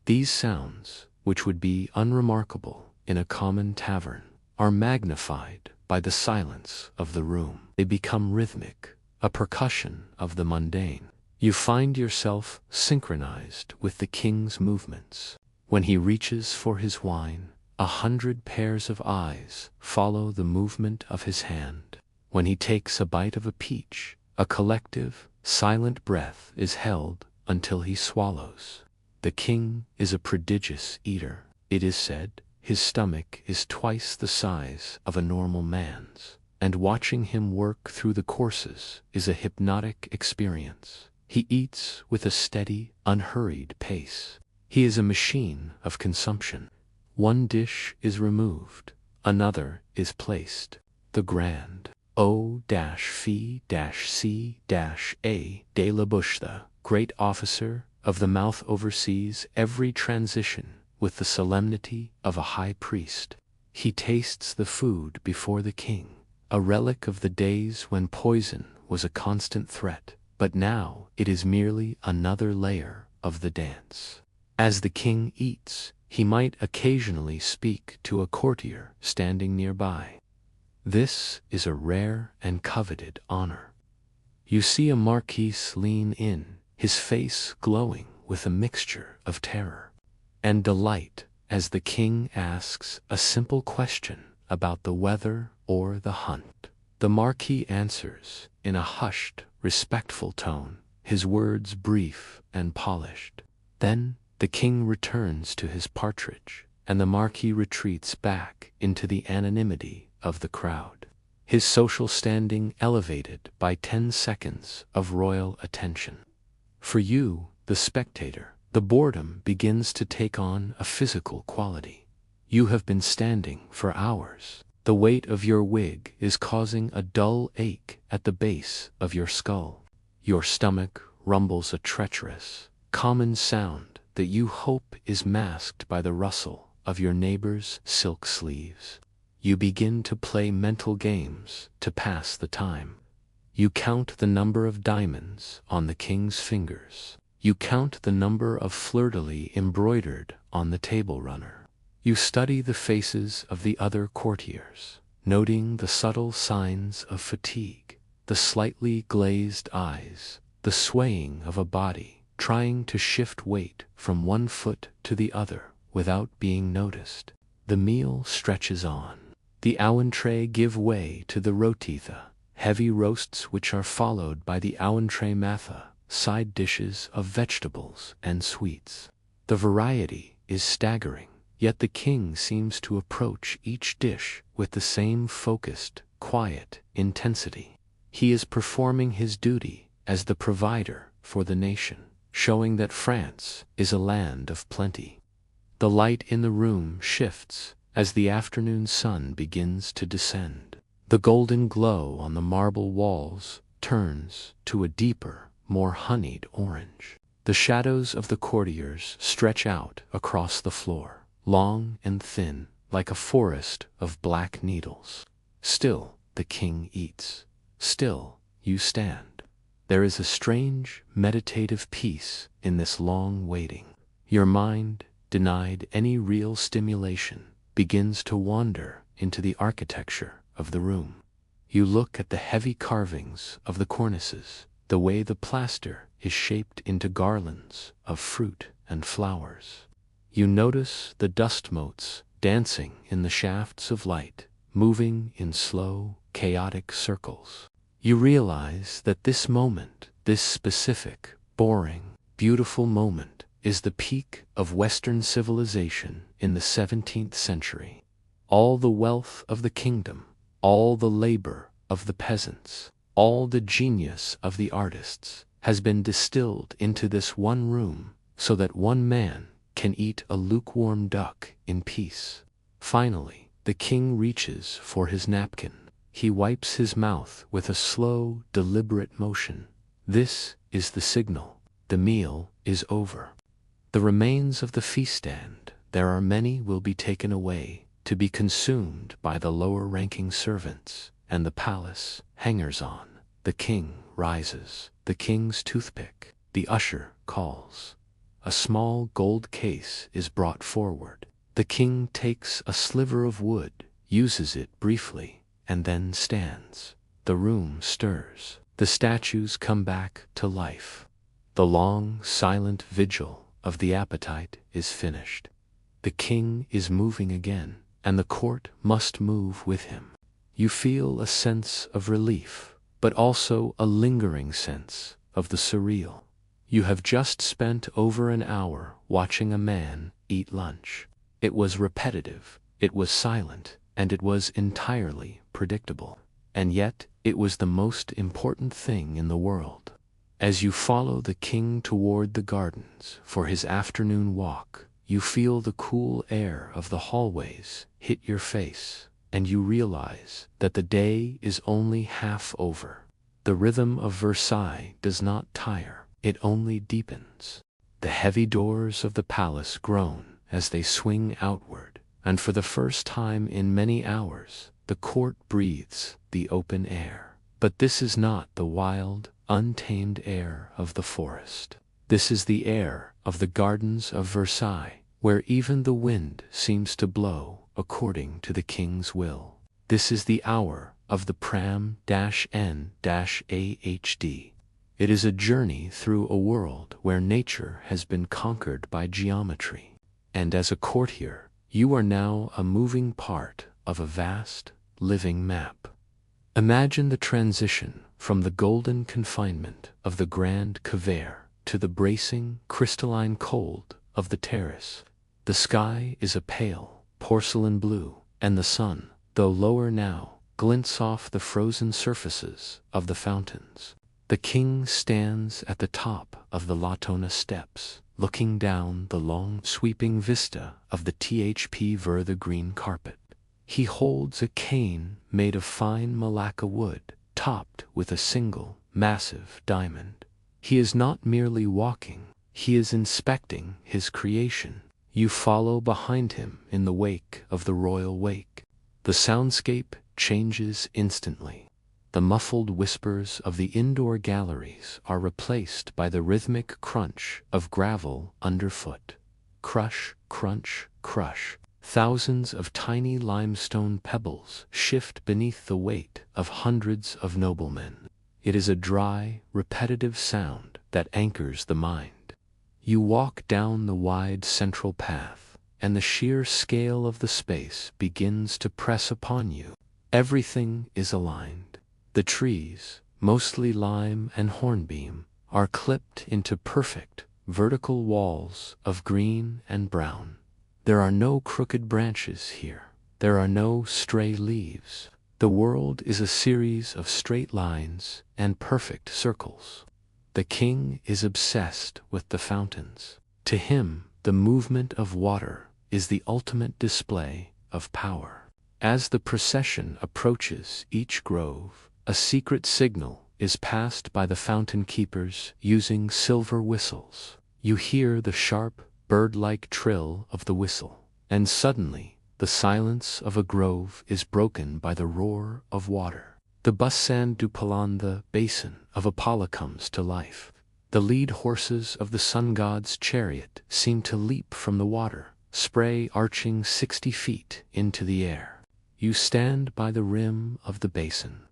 Speaker 1: These sounds, which would be unremarkable in a common tavern, are magnified by the silence of the room. They become rhythmic, a percussion of the mundane. You find yourself synchronized with the king's movements. When he reaches for his wine, 100 pairs of eyes follow the movement of his hand. When he takes a bite of a peach, a collective, silent breath is held until he swallows. The king is a prodigious eater. It is said his stomach is twice the size of a normal man's, and watching him work through the courses is a hypnotic experience. He eats with a steady, unhurried pace. He is a machine of consumption. One dish is removed, another is placed. The grand O-Fi-C-A de la Bouche, the great officer of the mouth, oversees every transition with the solemnity of a high priest. He tastes the food before the king, a relic of the days when poison was a constant threat, but now it is merely another layer of the dance. As the king eats, he might occasionally speak to a courtier standing nearby. This is a rare and coveted honor. You see a marquis lean in, his face glowing with a mixture of terror and delight as the king asks a simple question about the weather or the hunt. The marquis answers in a hushed, respectful tone, his words brief and polished. Then the king returns to his partridge, and the marquis retreats back into the anonymity of the crowd, his social standing elevated by 10 seconds of royal attention. For you, the spectator, the boredom begins to take on a physical quality. You have been standing for hours. The weight of your wig is causing a dull ache at the base of your skull. Your stomach rumbles a treacherous, common sound that you hope is masked by the rustle of your neighbor's silk sleeves. You begin to play mental games to pass the time. You count the number of diamonds on the king's fingers. You count the number of fleur-de-lis embroidered on the table runner. You study the faces of the other courtiers, noting the subtle signs of fatigue, the slightly glazed eyes, the swaying of a body, trying to shift weight from one foot to the other without being noticed. The meal stretches on. The entree give way to the rotitha, heavy roasts which are followed by the entree matha, side dishes of vegetables and sweets. The variety is staggering, yet the king seems to approach each dish with the same focused, quiet intensity. He is performing his duty as the provider for the nation, showing that France is a land of plenty. The light in the room shifts as the afternoon sun begins to descend. The golden glow on the marble walls turns to a deeper, more honeyed orange. The shadows of the courtiers stretch out across the floor, long and thin, like a forest of black needles. Still, the king eats. Still, you stand. There is a strange, meditative peace in this long waiting. Your mind, denied any real stimulation, begins to wander into the architecture of the room. You look at the heavy carvings of the cornices, the way the plaster is shaped into garlands of fruit and flowers. You notice the dust motes dancing in the shafts of light, moving in slow, chaotic circles. You realize that this moment, this specific, boring, beautiful moment, is the peak of Western civilization in the 17th century. All the wealth of the kingdom, all the labor of the peasants, all the genius of the artists has been distilled into this one room so that one man can eat a lukewarm duck in peace. Finally, the king reaches for his napkin. He wipes his mouth with a slow, deliberate motion. This is the signal. The meal is over. The remains of the feast stand, there are many, will be taken away to be consumed by the lower-ranking servants and the palace hangers-on. The king rises. The king's toothpick. The usher calls. A small gold case is brought forward. The king takes a sliver of wood, uses it briefly, and then stands. The room stirs. The statues come back to life. The long, silent vigil of the appetite is finished. The king is moving again, and the court must move with him. You feel a sense of relief, but also a lingering sense of the surreal. You have just spent over an hour watching a man eat lunch. It was repetitive, it was silent, and it was entirely predictable. And yet, it was the most important thing in the world. As you follow the king toward the gardens for his afternoon walk, you feel the cool air of the hallways hit your face, and you realize that the day is only half over. The rhythm of Versailles does not tire, it only deepens. The heavy doors of the palace groan as they swing outward, and for the first time in many hours, the court breathes the open air. But this is not the wild, untamed air of the forest. This is the air of the gardens of Versailles, where even the wind seems to blow according to the king's will. This is the hour of the pram-n-ahd. It is a journey through a world where nature has been conquered by geometry. And as a courtier, you are now a moving part of a vast, living map. Imagine the transition from the golden confinement of the Grand Couvert to the bracing, crystalline cold of the terrace. The sky is a pale, porcelain blue, and the sun, though lower now, glints off the frozen surfaces of the fountains. The king stands at the top of the Latona steps, looking down the long, sweeping vista of the THP Ver the green carpet. He holds a cane made of fine Malacca wood, topped with a single, massive diamond. He is not merely walking, he is inspecting his creation. You follow behind him in the wake of the royal wake. The soundscape changes instantly. The muffled whispers of the indoor galleries are replaced by the rhythmic crunch of gravel underfoot. Crush, crunch, crush. Thousands of tiny limestone pebbles shift beneath the weight of hundreds of noblemen. It is a dry, repetitive sound that anchors the mind. You walk down the wide central path, and the sheer scale of the space begins to press upon you. Everything is aligned. The trees, mostly lime and hornbeam, are clipped into perfect, vertical walls of green and brown. There are no crooked branches here. There are no stray leaves. The world is a series of straight lines and perfect circles. The king is obsessed with the fountains. To him, the movement of water is the ultimate display of power. As the procession approaches each grove, a secret signal is passed by the fountain keepers using silver whistles. You hear the sharp, bird-like trill of the whistle, and suddenly the silence of a grove is broken by the roar of water. The bassin du Palan, the basin of Apollo, comes to life. The lead horses of the sun god's chariot seem to leap from the water, spray arching 60 feet into the air. You stand by the rim of the basin.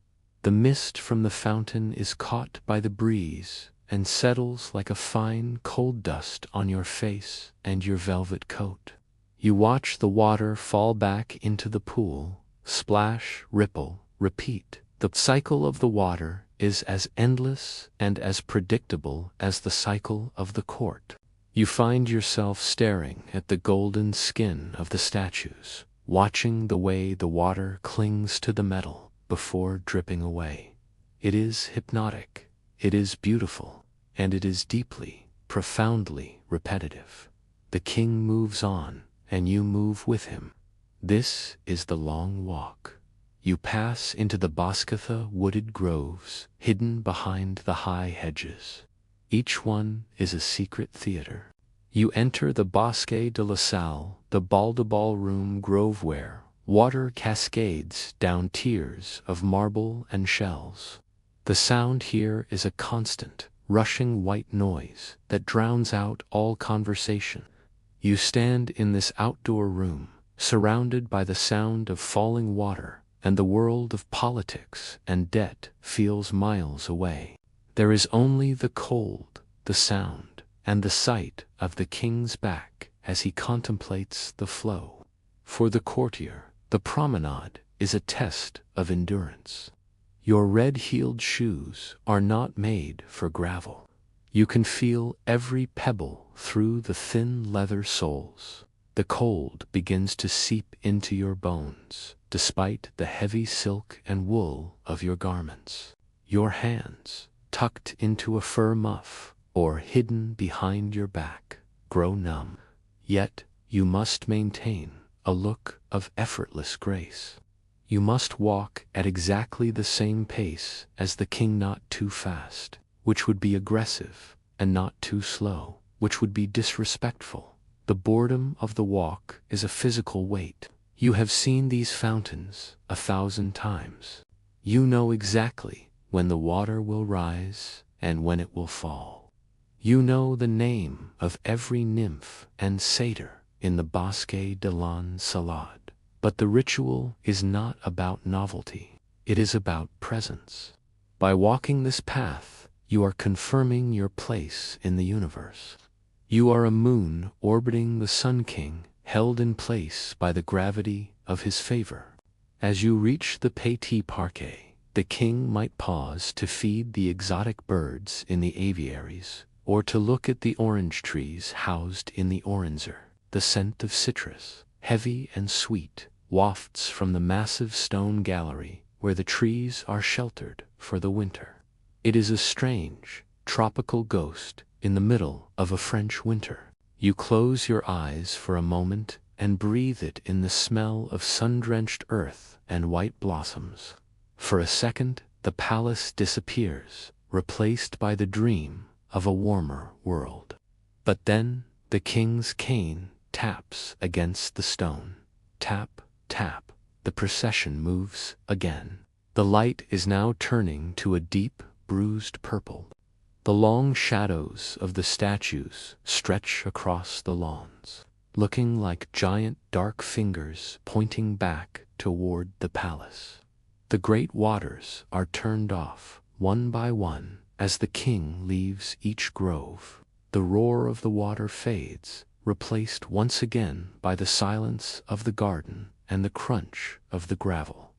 Speaker 1: The mist from the fountain is caught by the breeze and settles like a fine cold dust on your face and your velvet coat. You watch the water fall back into the pool, splash, ripple, repeat. The cycle of the water is as endless and as predictable as the cycle of the court. You find yourself staring at the golden skin of the statues, watching the way the water clings to the metal before dripping away. It is hypnotic. It is beautiful, and it is deeply, profoundly repetitive. The king moves on, and you move with him. This is the long walk. You pass into the Boscatha wooded groves, hidden behind the high hedges. Each one is a secret theater. You enter the Bosque de la Salle, the ball-to-ball-room grove where water cascades down tiers of marble and shells. The sound here is a constant, rushing white noise that drowns out all conversation. You stand in this outdoor room, surrounded by the sound of falling water and the world of politics and debt feels miles away. There is only the cold, the sound, and the sight of the king's back as he contemplates the flow. For the courtier, the promenade is a test of endurance. Your red-heeled shoes are not made for gravel. You can feel every pebble through the thin leather soles. The cold begins to seep into your bones, despite the heavy silk and wool of your garments. Your hands, tucked into a fur muff or hidden behind your back, grow numb. Yet you must maintain a look of effortless grace. You must walk at exactly the same pace as the king, not too fast, which would be aggressive, and not too slow, which would be disrespectful. The boredom of the walk is a physical weight. You have seen these fountains 1,000 times. You know exactly when the water will rise and when it will fall. You know the name of every nymph and satyr in the Bosque de l'Ensalade. But the ritual is not about novelty. It is about presence. By walking this path, you are confirming your place in the universe. You are a moon orbiting the Sun King, held in place by the gravity of his favor. As you reach the Petit Parquet, the king might pause to feed the exotic birds in the aviaries, or to look at the orange trees housed in the oranzer. The scent of citrus, heavy and sweet, wafts from the massive stone gallery where the trees are sheltered for the winter. It is a strange, tropical ghost in the middle of a French winter. You close your eyes for a moment and breathe it in the smell of sun-drenched earth and white blossoms. For a second, the palace disappears, replaced by the dream of a warmer world. But then, the king's cane taps against the stone. Tap, tap, the procession moves again. The light is now turning to a deep, bruised purple. The long shadows of the statues stretch across the lawns, looking like giant dark fingers pointing back toward the palace. The great waters are turned off, one by one, as the king leaves each grove. The roar of the water fades, replaced once again by the silence of the garden and the crunch of the gravel.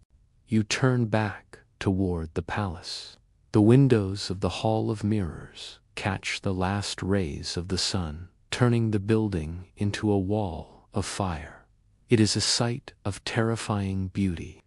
Speaker 1: You turn back toward the palace. The windows of the Hall of Mirrors catch the last rays of the sun, turning the building into a wall of fire. It is a sight of terrifying beauty.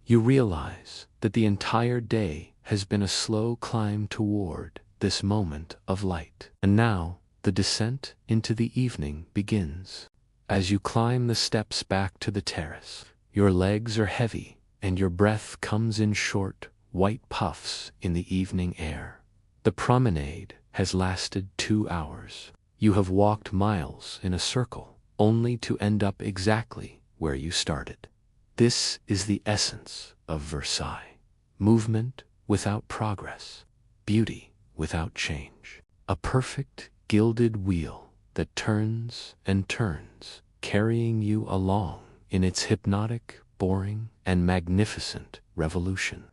Speaker 1: You realize that the entire day has been a slow climb toward this moment of light. And now, the descent into the evening begins. As you climb the steps back to the terrace, your legs are heavy, and your breath comes in short, white puffs in the evening air. The promenade has lasted 2 hours. You have walked miles in a circle, only to end up exactly where you started. This is the essence of Versailles. Movement without progress, beauty without change. A perfect gilded wheel that turns and turns, carrying you along in its hypnotic, boring, and magnificent revolution.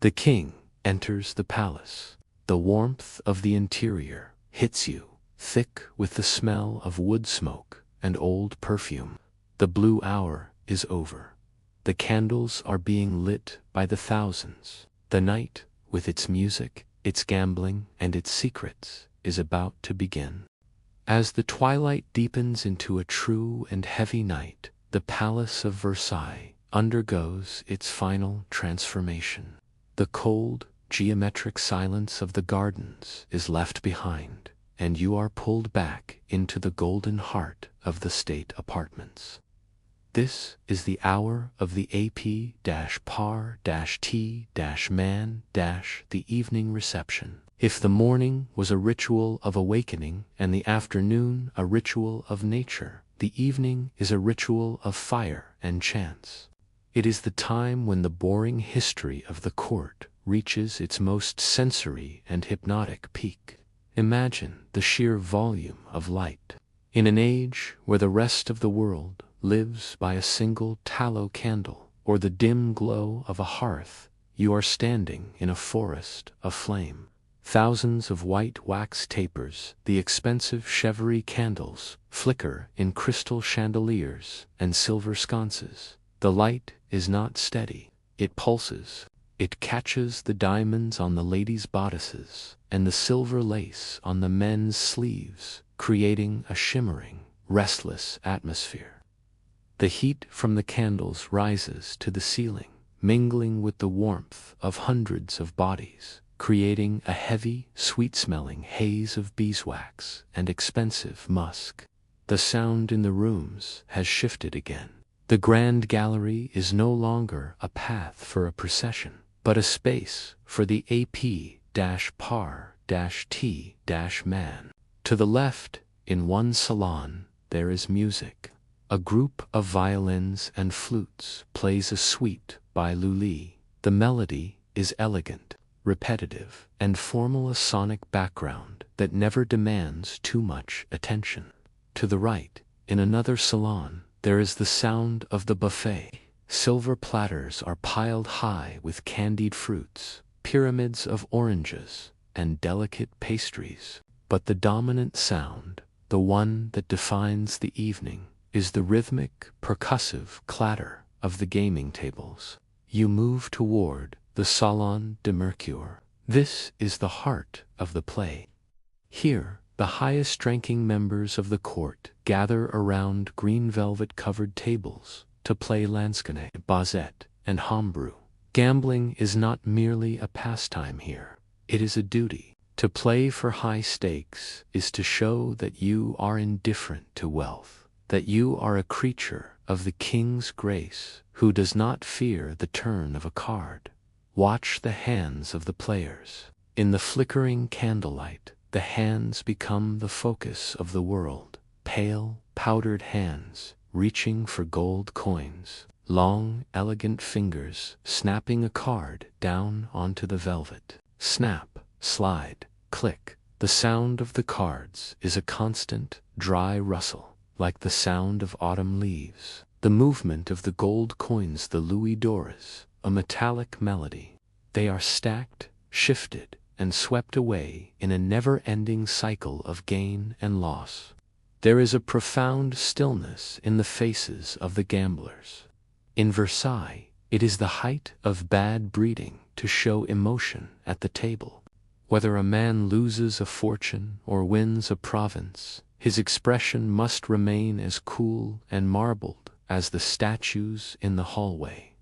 Speaker 1: The king enters the palace. The warmth of the interior hits you, thick with the smell of wood smoke and old perfume. The blue hour is over. The candles are being lit by the thousands. The night, with its music, its gambling, and its secrets, is about to begin. As the twilight deepens into a true and heavy night, the Palace of Versailles undergoes its final transformation. The cold, geometric silence of the gardens is left behind, and you are pulled back into the golden heart of the state apartments. This is the hour of the AP-par-T-man- the evening reception. If the morning was a ritual of awakening and the afternoon a ritual of nature, the evening is a ritual of fire and chance. It is the time when the boring history of the court reaches its most sensory and hypnotic peak. Imagine the sheer volume of light. In an age where the rest of the world lives by a single tallow candle, or the dim glow of a hearth, you are standing in a forest of flame. Thousands of white wax tapers, the expensive Chevrolet candles, flicker in crystal chandeliers and silver sconces. The light is not steady, it pulses. It catches the diamonds on the ladies' bodices and the silver lace on the men's sleeves, creating a shimmering, restless atmosphere. The heat from the candles rises to the ceiling, mingling with the warmth of hundreds of bodies, creating a heavy, sweet-smelling haze of beeswax and expensive musk. The sound in the rooms has shifted again. The grand gallery is no longer a path for a procession, but a space for the AP-par-T-man. To the left, in one salon, there is music. A group of violins and flutes plays a suite by Lully. The melody is elegant, repetitive, and forms a sonic background that never demands too much attention. To the right, in another salon, there is the sound of the buffet. Silver platters are piled high with candied fruits, pyramids of oranges, and delicate pastries. But the dominant sound, the one that defines the evening, is the rhythmic, percussive clatter of the gaming tables. You move toward the Salon de Mercure. This is the heart of the play. Here, the highest-ranking members of the court gather around green velvet-covered tables to play lansquenet, basset, and homebrew. Gambling is not merely a pastime here. It is a duty. To play for high stakes is to show that you are indifferent to wealth, that you are a creature of the king's grace who does not fear the turn of a card. Watch the hands of the players. In the flickering candlelight, the hands become the focus of the world. Pale, powdered hands, reaching for gold coins, long, elegant fingers snapping a card down onto the velvet. Snap, slide, click. The sound of the cards is a constant, dry rustle, like the sound of autumn leaves. The movement of the gold coins, the louis d'ors, a metallic melody. They are stacked, shifted, and swept away in a never-ending cycle of gain and loss. There is a profound stillness in the faces of the gamblers. In Versailles, it is the height of bad breeding to show emotion at the table. Whether a man loses a fortune or wins a province, his expression must remain as cool and marbled as the statues in the hallway.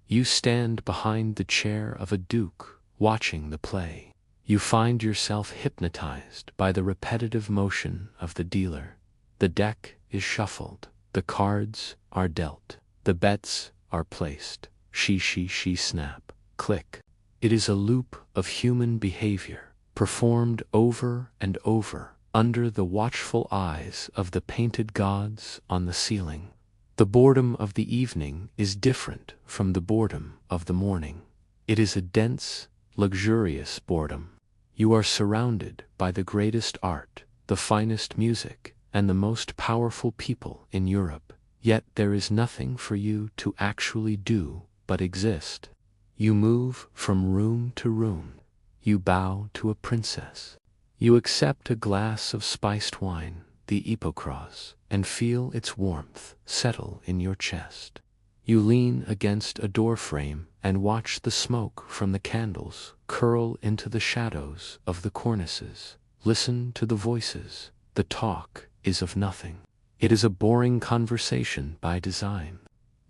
Speaker 1: You stand behind the chair of a duke, watching the play. You find yourself hypnotized by the repetitive motion of the dealer. The deck is shuffled, the cards are dealt, the bets are placed. She snap, click. It is a loop of human behavior, performed over and over under the watchful eyes of the painted gods on the ceiling. The boredom of the evening is different from the boredom of the morning. It is a dense, luxurious boredom. You are surrounded by the greatest art, the finest music, and the most powerful people in Europe, yet there is nothing for you to actually do but exist. You move from room to room. You bow to a princess. You accept a glass of spiced wine, the Hippocras, and feel its warmth settle in your chest. You lean against a door frame and watch the smoke from the candles curl into the shadows of the cornices. Listen to the voices. The talk is of nothing. It is a boring conversation by design.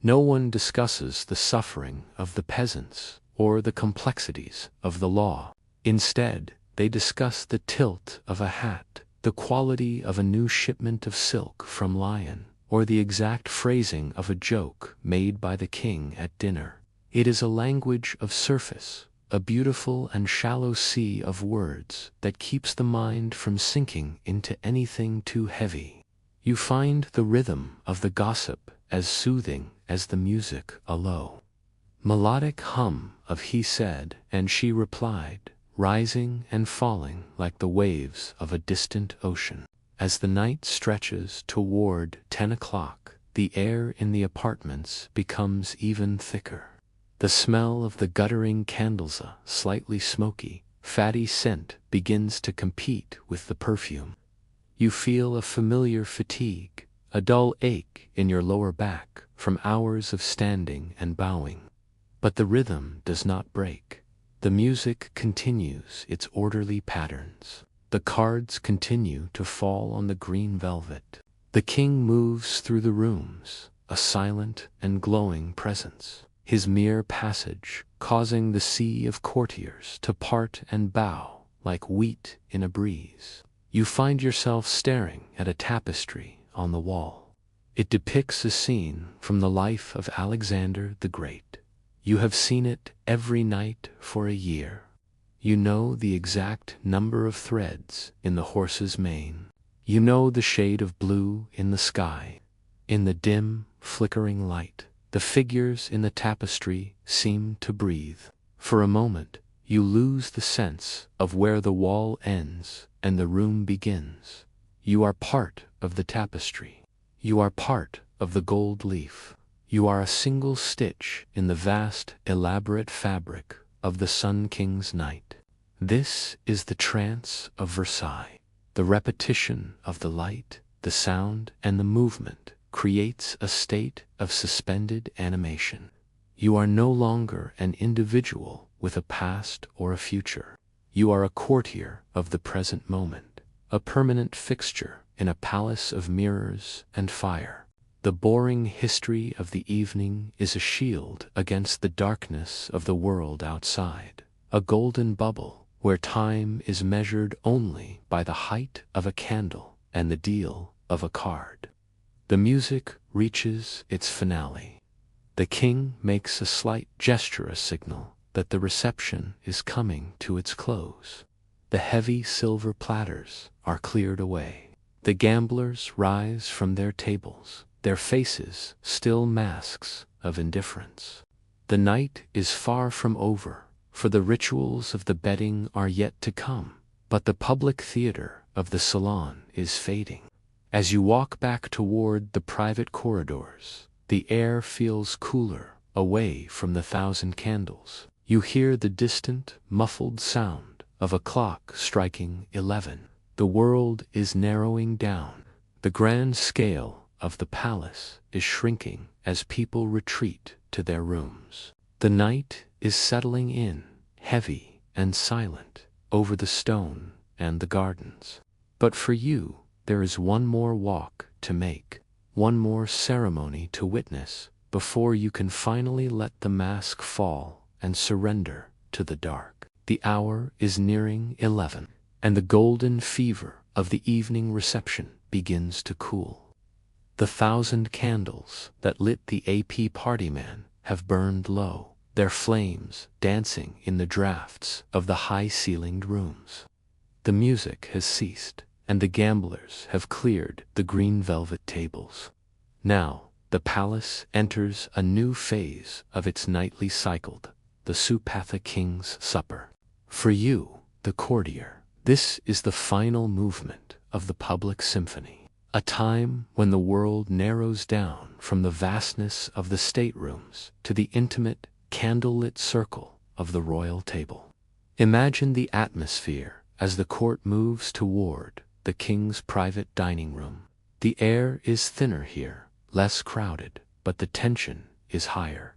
Speaker 1: No one discusses the suffering of the peasants or the complexities of the law. Instead, they discuss the tilt of a hat, the quality of a new shipment of silk from Lyon, or the exact phrasing of a joke made by the king at dinner. It is a language of surface, a beautiful and shallow sea of words that keeps the mind from sinking into anything too heavy. You find the rhythm of the gossip as soothing as the music a low, melodic hum of he said and she replied, rising and falling like the waves of a distant ocean. As the night stretches toward 10 o'clock, the air in the apartments becomes even thicker. The smell of the guttering candles, a slightly smoky, fatty scent, begins to compete with the perfume. You feel a familiar fatigue, a dull ache in your lower back from hours of standing and bowing. But the rhythm does not break. The music continues its orderly patterns. The cards continue to fall on the green velvet. The king moves through the rooms, a silent and glowing presence, his mere passage causing the sea of courtiers to part and bow like wheat in a breeze. You find yourself staring at a tapestry on the wall. It depicts a scene from the life of Alexander the Great. You have seen it every night for a year. You know the exact number of threads in the horse's mane. You know the shade of blue in the sky. In the dim, flickering light, the figures in the tapestry seem to breathe. For a moment, you lose the sense of where the wall ends and the room begins. You are part of the tapestry. You are part of the gold leaf. You are a single stitch in the vast, elaborate fabric of the Sun King's night. This is the trance of Versailles. The repetition of the light, the sound, and the movement creates a state of suspended animation. You are no longer an individual with a past or a future. You are a courtier of the present moment, a permanent fixture in a palace of mirrors and fire. The boring history of the evening is a shield against the darkness of the world outside, a golden bubble where time is measured only by the height of a candle and the deal of a card. The music reaches its finale. The king makes a slight gesture, a signal that the reception is coming to its close. The heavy silver platters are cleared away. The gamblers rise from their tables, their faces still masks of indifference. The night is far from over, for the rituals of the betting are yet to come, but the public theater of the salon is fading. As you walk back toward the private corridors, the air feels cooler, away from the thousand candles. You hear the distant, muffled sound of a clock striking 11. The world is narrowing down. The grand scale of the palace is shrinking as people retreat to their rooms. The night is settling in, heavy and silent, over the stone and the gardens. But for you, there is one more walk to make, one more ceremony to witness, before you can finally let the mask fall and surrender to the dark. The hour is nearing 11, and the golden fever of the evening reception begins to cool. The 1,000 candles that lit the AP partyman have burned low, their flames dancing in the drafts of the high-ceilinged rooms. The music has ceased, and the gamblers have cleared the green velvet tables. Now, the palace enters a new phase of its nightly cycle, the Supatha King's Supper. For you, the courtier, this is the final movement of the public symphony, a time when the world narrows down from the vastness of the staterooms to the intimate, candlelit circle of the royal table. Imagine the atmosphere as the court moves toward the king's private dining room. The air is thinner here, less crowded, but the tension is higher.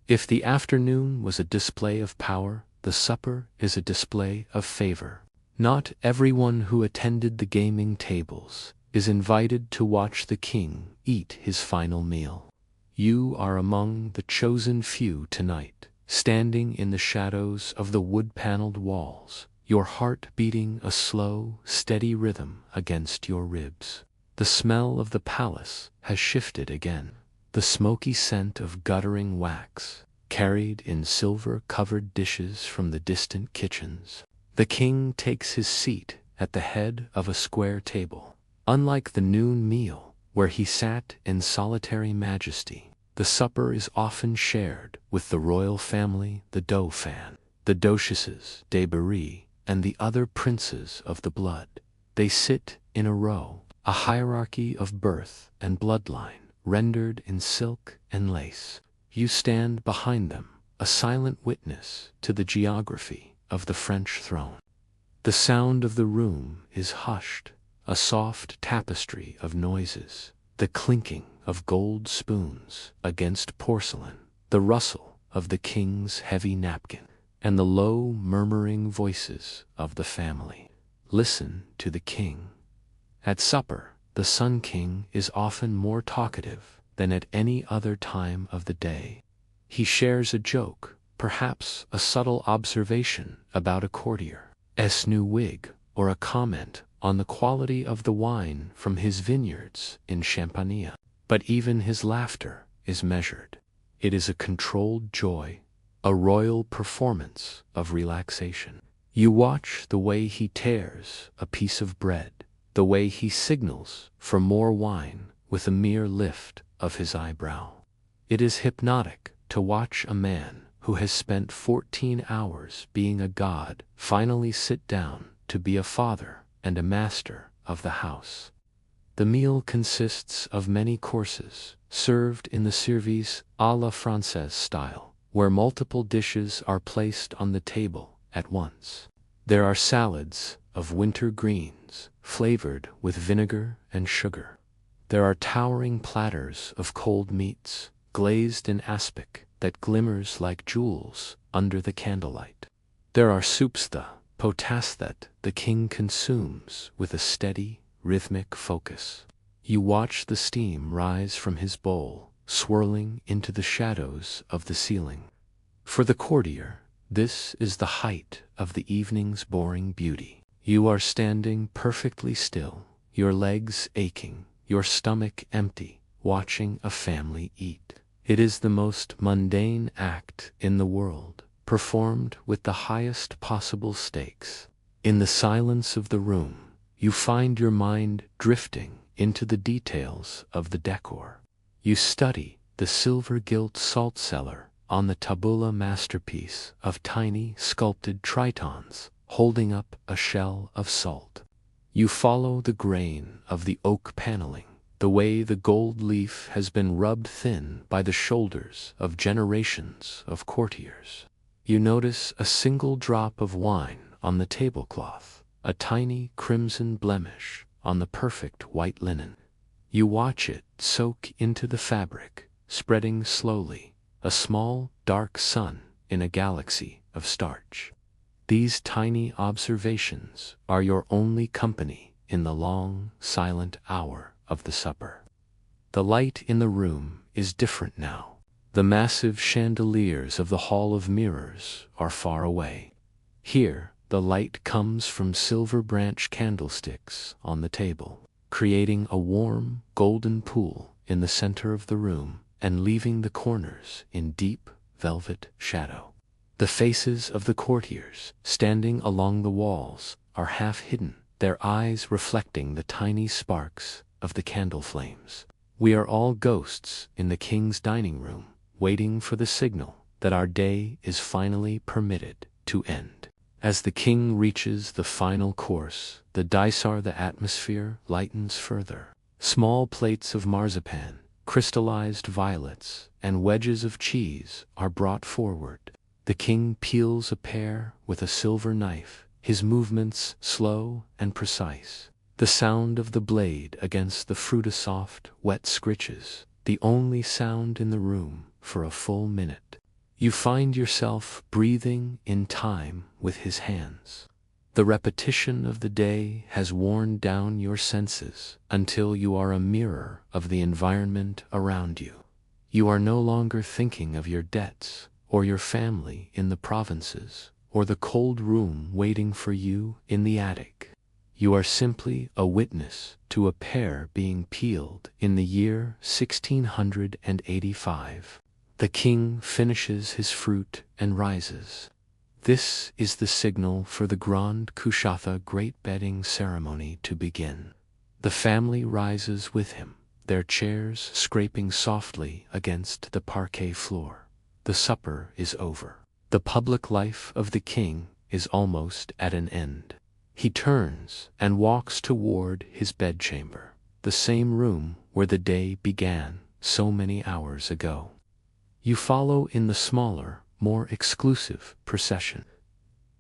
Speaker 1: If the afternoon was a display of power, the supper is a display of favor. Not everyone who attended the gaming tables is invited to watch the king eat his final meal. You are among the chosen few tonight, standing in the shadows of the wood-paneled walls, your heart beating a slow, steady rhythm against your ribs. The smell of the palace has shifted again. The smoky scent of guttering wax, carried in silver-covered dishes from the distant kitchens. The king takes his seat at the head of a square table. Unlike the noon meal, where he sat in solitary majesty, the supper is often shared with the royal family, the Dauphin, the Duchesses de Berry, and the other princes of the blood. They sit in a row, a hierarchy of birth and bloodline, rendered in silk and lace. You stand behind them, a silent witness to the geography of the French throne. The sound of the room is hushed, a soft tapestry of noises, the clinking of gold spoons against porcelain, the rustle of the king's heavy napkin, and the low murmuring voices of the family. Listen to the king. At supper, the Sun King is often more talkative than at any other time of the day. He shares a joke, perhaps a subtle observation about a courtier's new wig, or a comment on the quality of the wine from his vineyards in Champagne. But even his laughter is measured. It is a controlled joy, a royal performance of relaxation. You watch the way he tears a piece of bread, the way he signals for more wine with a mere lift of his eyebrow. It is hypnotic to watch a man who has spent 14 hours being a god finally sit down to be a father and a master of the house. The meal consists of many courses, served in the service à la Française style, where multiple dishes are placed on the table at once. There are salads of winter greens, flavored with vinegar and sugar. There are towering platters of cold meats, glazed in aspic, that glimmers like jewels under the candlelight. There are soups, the potasse that the king consumes with a steady, rhythmic focus. You watch the steam rise from his bowl, swirling into the shadows of the ceiling. For the courtier, this is the height of the evening's boring beauty. You are standing perfectly still, your legs aching, your stomach empty, watching a family eat. It is the most mundane act in the world, performed with the highest possible stakes. In the silence of the room, you find your mind drifting into the details of the decor. You study the silver-gilt salt cellar on the tabula masterpiece of tiny sculpted tritons holding up a shell of salt. You follow the grain of the oak paneling, the way the gold leaf has been rubbed thin by the shoulders of generations of courtiers. You notice a single drop of wine on the tablecloth, a tiny crimson blemish on the perfect white linen. You watch it soak into the fabric, spreading slowly, a small, dark sun in a galaxy of starch. These tiny observations are your only company in the long, silent hour of the supper. The light in the room is different now. The massive chandeliers of the Hall of Mirrors are far away. Here, the light comes from silver branch candlesticks on the table, creating a warm, golden pool in the center of the room and leaving the corners in deep, velvet shadow. The faces of the courtiers, standing along the walls, are half hidden, their eyes reflecting the tiny sparks of the candle flames. We are all ghosts in the king's dining room, waiting for the signal that our day is finally permitted to end. As the king reaches the final course, the atmosphere lightens further. Small plates of marzipan, crystallized violets, and wedges of cheese are brought forward. The king peels a pear with a silver knife, his movements slow and precise. The sound of the blade against the fruit soft, wet scritches, the only sound in the room for a full minute. You find yourself breathing in time with his hands. The repetition of the day has worn down your senses until you are a mirror of the environment around you. You are no longer thinking of your debts, or your family in the provinces, or the cold room waiting for you in the attic. You are simply a witness to a pear being peeled in the year 1685. The king finishes his fruit and rises. This is the signal for the Grande Couchata great bedding ceremony to begin. The family rises with him, their chairs scraping softly against the parquet floor. The supper is over. The public life of the king is almost at an end. He turns and walks toward his bedchamber, the same room where the day began, so many hours ago. You follow in the smaller, more exclusive procession.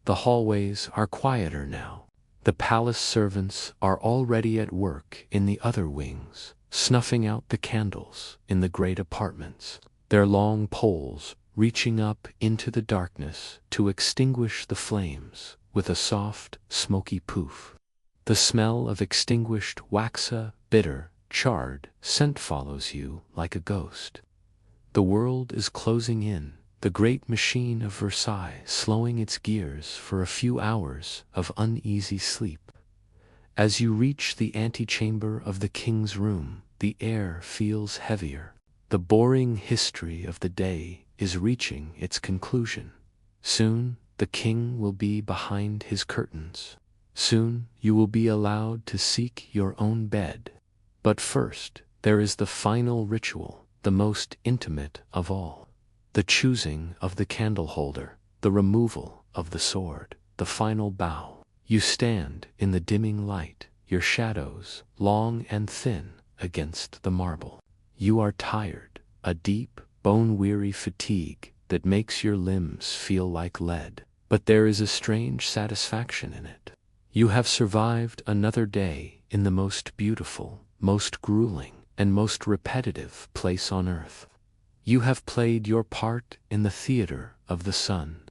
Speaker 1: The hallways are quieter now. The palace servants are already at work in the other wings, snuffing out the candles in the great apartments, their long poles reaching up into the darkness to extinguish the flames with a soft, smoky poof. The smell of extinguished waxa, bitter, charred scent follows you like a ghost. The world is closing in, the great machine of Versailles slowing its gears for a few hours of uneasy sleep. As you reach the antechamber of the king's room, the air feels heavier. The boring history of the day is reaching its conclusion. Soon, the king will be behind his curtains. Soon, you will be allowed to seek your own bed. But first, there is the final ritual, the most intimate of all. The choosing of the candle holder, the removal of the sword, the final bow. You stand in the dimming light, your shadows, long and thin, against the marble. You are tired, a deep, bone-weary fatigue that makes your limbs feel like lead. But there is a strange satisfaction in it. You have survived another day in the most beautiful, most grueling, and most repetitive place on earth. You have played your part in the theater of the sun.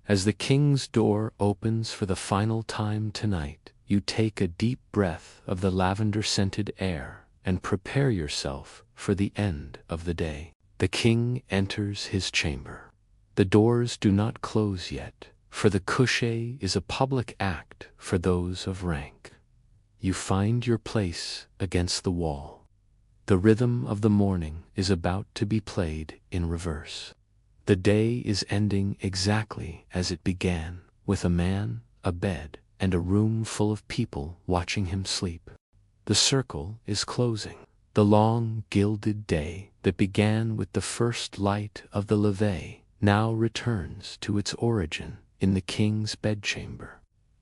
Speaker 1: As the king's door opens for the final time tonight, you take a deep breath of the lavender-scented air and prepare yourself for the end of the day. The king enters his chamber. The doors do not close yet, for the coucher is a public act for those of rank. You find your place against the wall. The rhythm of the morning is about to be played in reverse. The day is ending exactly as it began, with a man, a bed, and a room full of people watching him sleep. The circle is closing. The long, gilded day that began with the first light of the levee now returns to its origin in the king's bedchamber.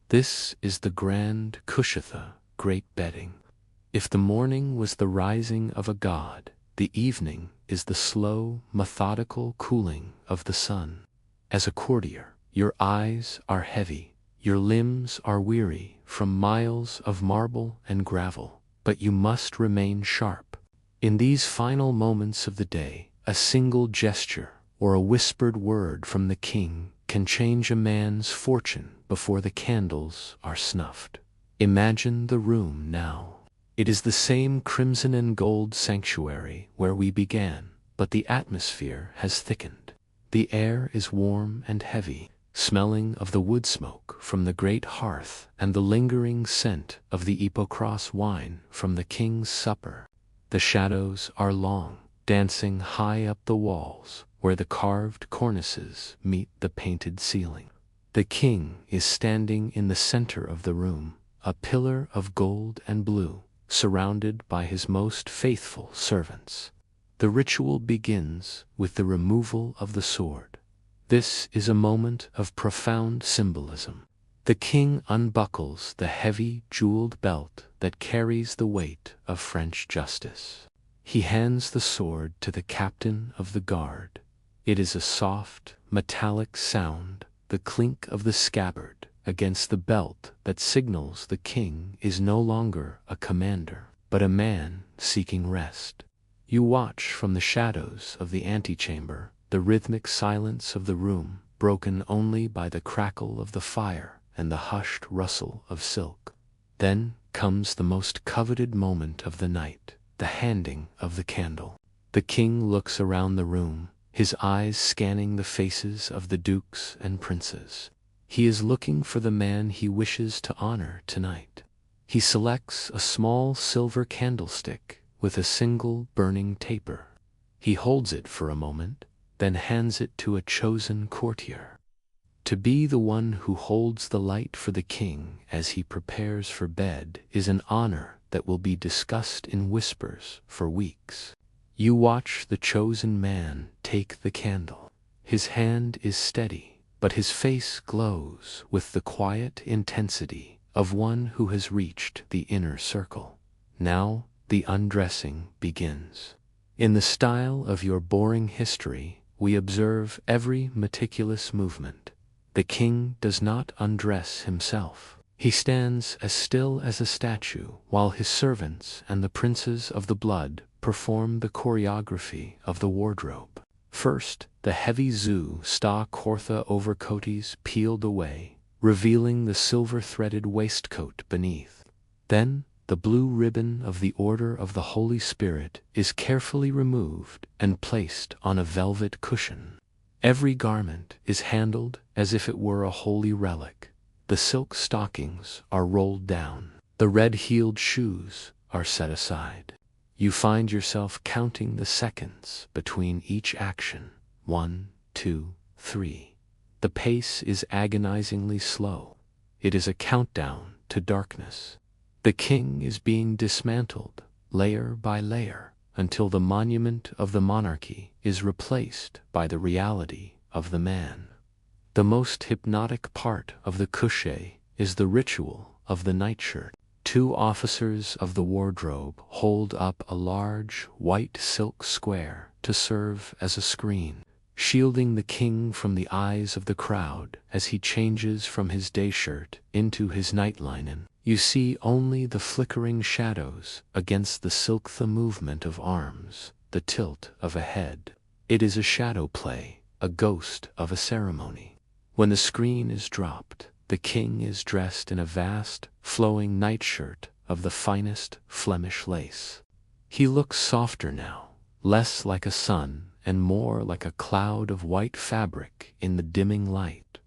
Speaker 1: This is the grand Kushatha, great bedding. If the morning was the rising of a god, the evening is the slow, methodical cooling of the sun. As a courtier, your eyes are heavy, your limbs are weary from miles of marble and gravel, but you must remain sharp. In these final moments of the day, a single gesture or a whispered word from the king can change a man's fortune before the candles are snuffed. Imagine the room now. It is the same crimson and gold sanctuary where we began, but the atmosphere has thickened. The air is warm and heavy, smelling of the wood smoke from the great hearth and the lingering scent of the Hippocras wine from the king's supper. The shadows are long, dancing high up the walls where the carved cornices meet the painted ceiling. The king is standing in the center of the room, a pillar of gold and blue, surrounded by his most faithful servants. The ritual begins with the removal of the sword. This is a moment of profound symbolism. The king unbuckles the heavy, jeweled belt that carries the weight of French justice. He hands the sword to the captain of the guard. It is a soft, metallic sound, the clink of the scabbard against the belt that signals the king is no longer a commander, but a man seeking rest. You watch from the shadows of the antechamber, the rhythmic silence of the room, broken only by the crackle of the fire and the hushed rustle of silk. Then comes the most coveted moment of the night, the handing of the candle. The king looks around the room, his eyes scanning the faces of the dukes and princes. He is looking for the man he wishes to honor tonight. He selects a small silver candlestick with a single burning taper. He holds it for a moment, then hands it to a chosen courtier. To be the one who holds the light for the king as he prepares for bed is an honor that will be discussed in whispers for weeks. You watch the chosen man take the candle. His hand is steady, but his face glows with the quiet intensity of one who has reached the inner circle. Now the undressing begins. In the style of your boring history, we observe every meticulous movement. The king does not undress himself. He stands as still as a statue, while his servants and the princes of the blood perform the choreography of the wardrobe. First, the heavy zoo sta Courtier overcoat is peeled away, revealing the silver-threaded waistcoat beneath. Then, the blue ribbon of the Order of the Holy Spirit is carefully removed and placed on a velvet cushion. Every garment is handled as if it were a holy relic. The silk stockings are rolled down. The red-heeled shoes are set aside. You find yourself counting the seconds between each action. 1, 2, 3. The pace is agonizingly slow. It is a countdown to darkness. The king is being dismantled, layer by layer, until the monument of the monarchy is replaced by the reality of the man. The most hypnotic part of the Courtier is the ritual of the nightshirt. 2 officers of the wardrobe hold up a large, white silk square to serve as a screen, shielding the king from the eyes of the crowd as he changes from his day shirt into his night linen. You see only the flickering shadows against the silk, the movement of arms, the tilt of a head. It is a shadow play, a ghost of a ceremony. When the screen is dropped, the king is dressed in a vast, flowing nightshirt of the finest Flemish lace. He looks softer now, less like a sun and more like a cloud of white fabric in the dimming light.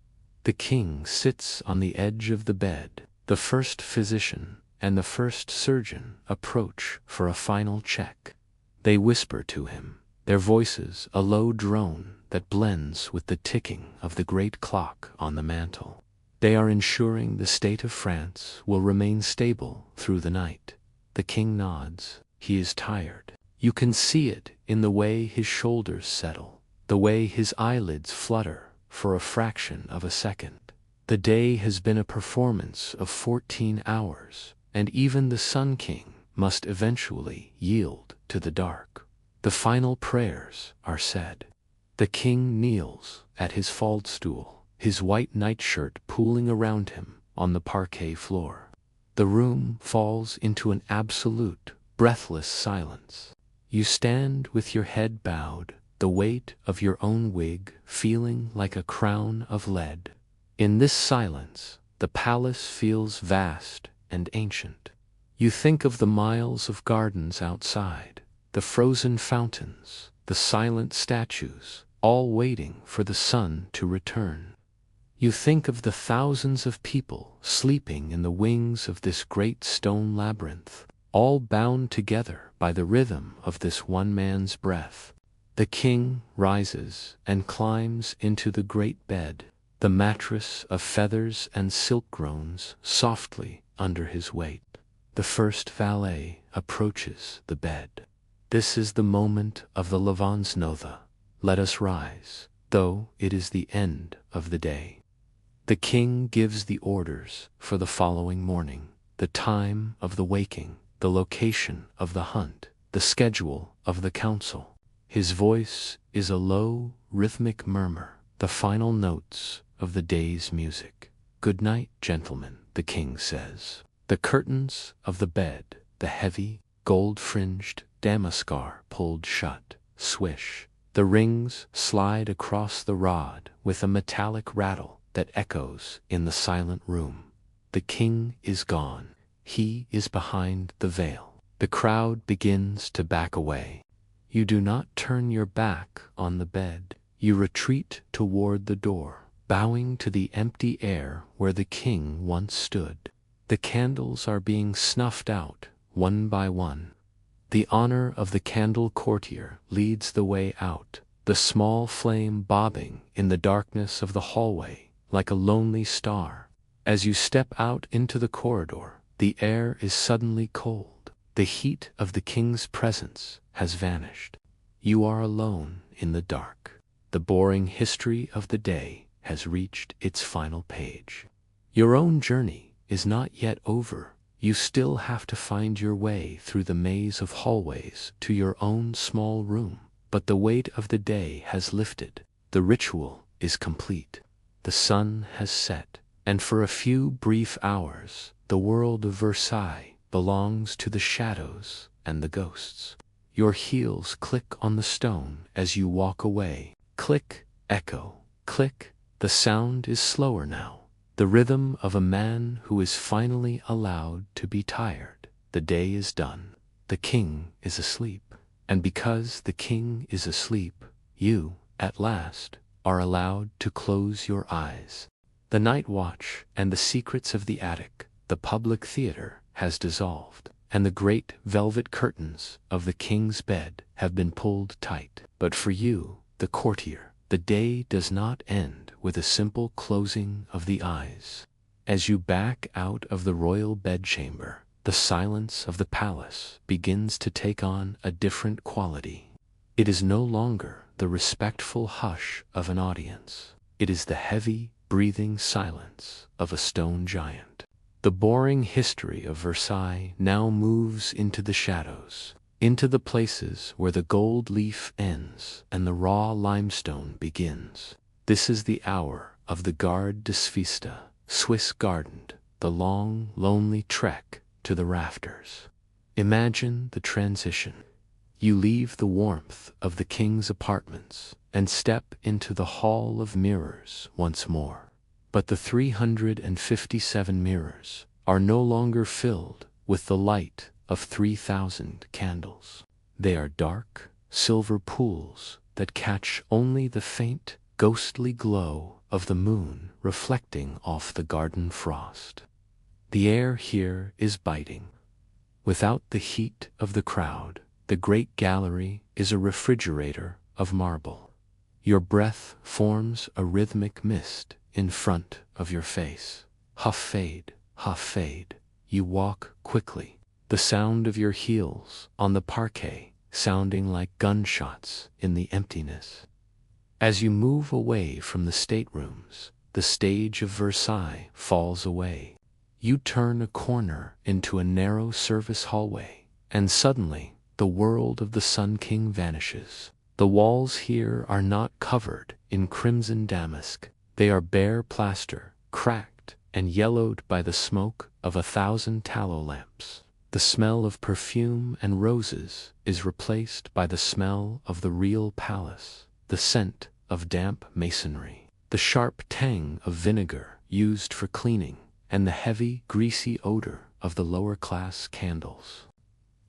Speaker 1: The king sits on the edge of the bed. The first physician and the first surgeon approach for a final check. They whisper to him, their voices a low drone that blends with the ticking of the great clock on the mantel. They are ensuring the state of France will remain stable through the night. The king nods. He is tired. You can see it in the way his shoulders settle, the way his eyelids flutter for a fraction of a second. The day has been a performance of 14 hours, and even the Sun King must eventually yield to the dark. The final prayers are said. The king kneels at his faldstool, his white nightshirt pooling around him on the parquet floor. The room falls into an absolute, breathless silence. You stand with your head bowed, the weight of your own wig feeling like a crown of lead. In this silence, the palace feels vast and ancient. You think of the miles of gardens outside, the frozen fountains, the silent statues, all waiting for the sun to return. You think of the thousands of people sleeping in the wings of this great stone labyrinth, all bound together by the rhythm of this one man's breath. The king rises and climbs into the great bed. The mattress of feathers and silk groans softly under his weight. The first valet approaches the bed. This is the moment of the Levensnotha. Let us rise, though it is the end of the day. The king gives the orders for the following morning, the time of the waking, the location of the hunt, the schedule of the council. His voice is a low, rhythmic murmur, the final notes of the day's music. "Good night, gentlemen," the king says. The curtains of the bed, the heavy, gold-fringed damask are pulled shut. Swish. The rings slide across the rod with a metallic rattle that echoes in the silent room. The king is gone. He is behind the veil. The crowd begins to back away. You do not turn your back on the bed. You retreat toward the door, bowing to the empty air where the king once stood. The candles are being snuffed out, one by one. The honor of the candle courtier leads the way out, the small flame bobbing in the darkness of the hallway like a lonely star. As you step out into the corridor, the air is suddenly cold. The heat of the king's presence has vanished. You are alone in the dark. The boring history of the day has reached its final page. Your own journey is not yet over. You still have to find your way through the maze of hallways to your own small room, but the weight of the day has lifted. The ritual is complete. The sun has set, and for a few brief hours, the world of Versailles belongs to the shadows and the ghosts. Your heels click on the stone as you walk away. Click, echo, click. The sound is slower now. The rhythm of a man who is finally allowed to be tired. The day is done. The king is asleep. And because the king is asleep, you, at last, are allowed to close your eyes. The night watch and the secrets of the attic, the public theater, has dissolved, and the great velvet curtains of the king's bed have been pulled tight. But for you, the courtier, the day does not end with a simple closing of the eyes. As you back out of the royal bedchamber, the silence of the palace begins to take on a different quality. It is no longer the respectful hush of an audience. It is the heavy, breathing silence of a stone giant. The boring history of Versailles now moves into the shadows, into the places where the gold leaf ends and the raw limestone begins. This is the hour of the Garde des Vistas, Swiss gardened, the long, lonely trek to the rafters. Imagine the transition. You leave the warmth of the king's apartments and step into the hall of mirrors once more. But the 357 mirrors are no longer filled with the light of 3,000 candles. They are dark, silver pools that catch only the faint, ghostly glow of the moon reflecting off the garden frost. The air here is biting. Without the heat of the crowd, the great gallery is a refrigerator of marble. Your breath forms a rhythmic mist in front of your face. Huff fade, huff fade. You walk quickly, the sound of your heels on the parquet sounding like gunshots in the emptiness. As you move away from the staterooms, the stage of Versailles falls away. You turn a corner into a narrow service hallway, and suddenly the world of the Sun King vanishes. The walls here are not covered in crimson damask. They are bare plaster, cracked and yellowed by the smoke of 1,000 tallow lamps. The smell of perfume and roses is replaced by the smell of the real palace, the scent of damp masonry, the sharp tang of vinegar used for cleaning, and the heavy, greasy odor of the lower-class candles.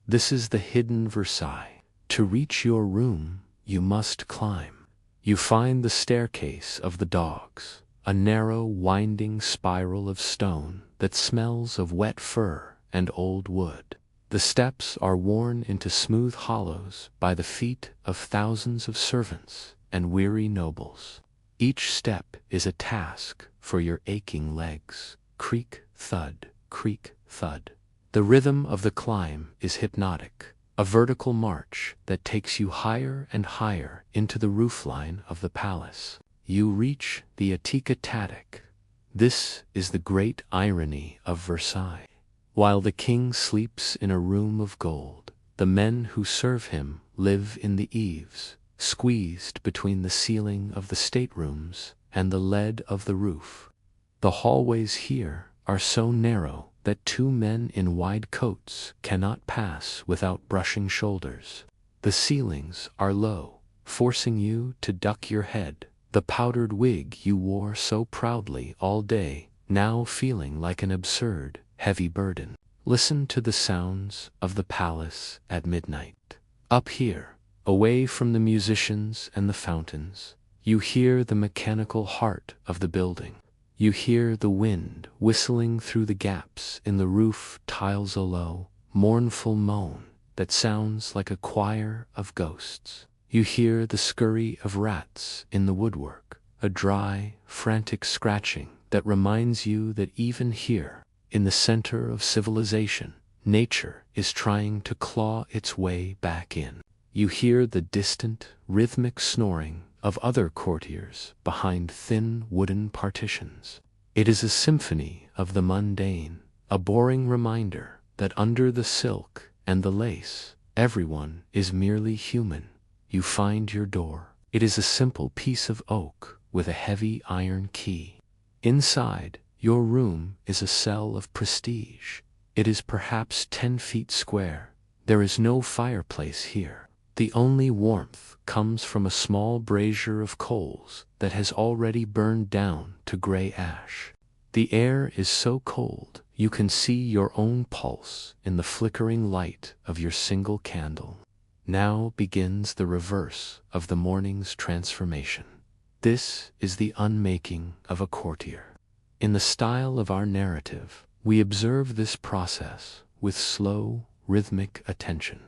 Speaker 1: This is the hidden Versailles. To reach your room, you must climb. You find the staircase of the dogs, a narrow, winding spiral of stone that smells of wet fur and old wood. The steps are worn into smooth hollows by the feet of thousands of servants and weary nobles. Each step is a task for your aching legs. Creak, thud, creak, thud. The rhythm of the climb is hypnotic, a vertical march that takes you higher and higher into the roofline of the palace. You reach the attic. This is the great irony of Versailles. While the king sleeps in a room of gold, the men who serve him live in the eaves, squeezed between the ceiling of the staterooms and the lead of the roof. The hallways here are so narrow that 2 men in wide coats cannot pass without brushing shoulders. The ceilings are low, forcing you to duck your head, the powdered wig you wore so proudly all day now feeling like an absurd, heavy burden. Listen to the sounds of the palace at midnight. Up here, away from the musicians and the fountains, you hear the mechanical heart of the building. You hear the wind whistling through the gaps in the roof tiles, a low, mournful moan that sounds like a choir of ghosts. You hear the scurry of rats in the woodwork, a dry, frantic scratching that reminds you that even here, in the center of civilization, nature is trying to claw its way back in. You hear the distant, rhythmic snoring of other courtiers behind thin wooden partitions. It is a symphony of the mundane, a boring reminder that under the silk and the lace, everyone is merely human. You find your door. It is a simple piece of oak with a heavy iron key. Inside, your room is a cell of prestige. It is perhaps 10 feet square. There is no fireplace here. The only warmth comes from a small brazier of coals that has already burned down to gray ash. The air is so cold you can see your own pulse in the flickering light of your single candle. Now begins the reverse of the morning's transformation. This is the unmaking of a courtier. In the style of our narrative, we observe this process with slow, rhythmic attention.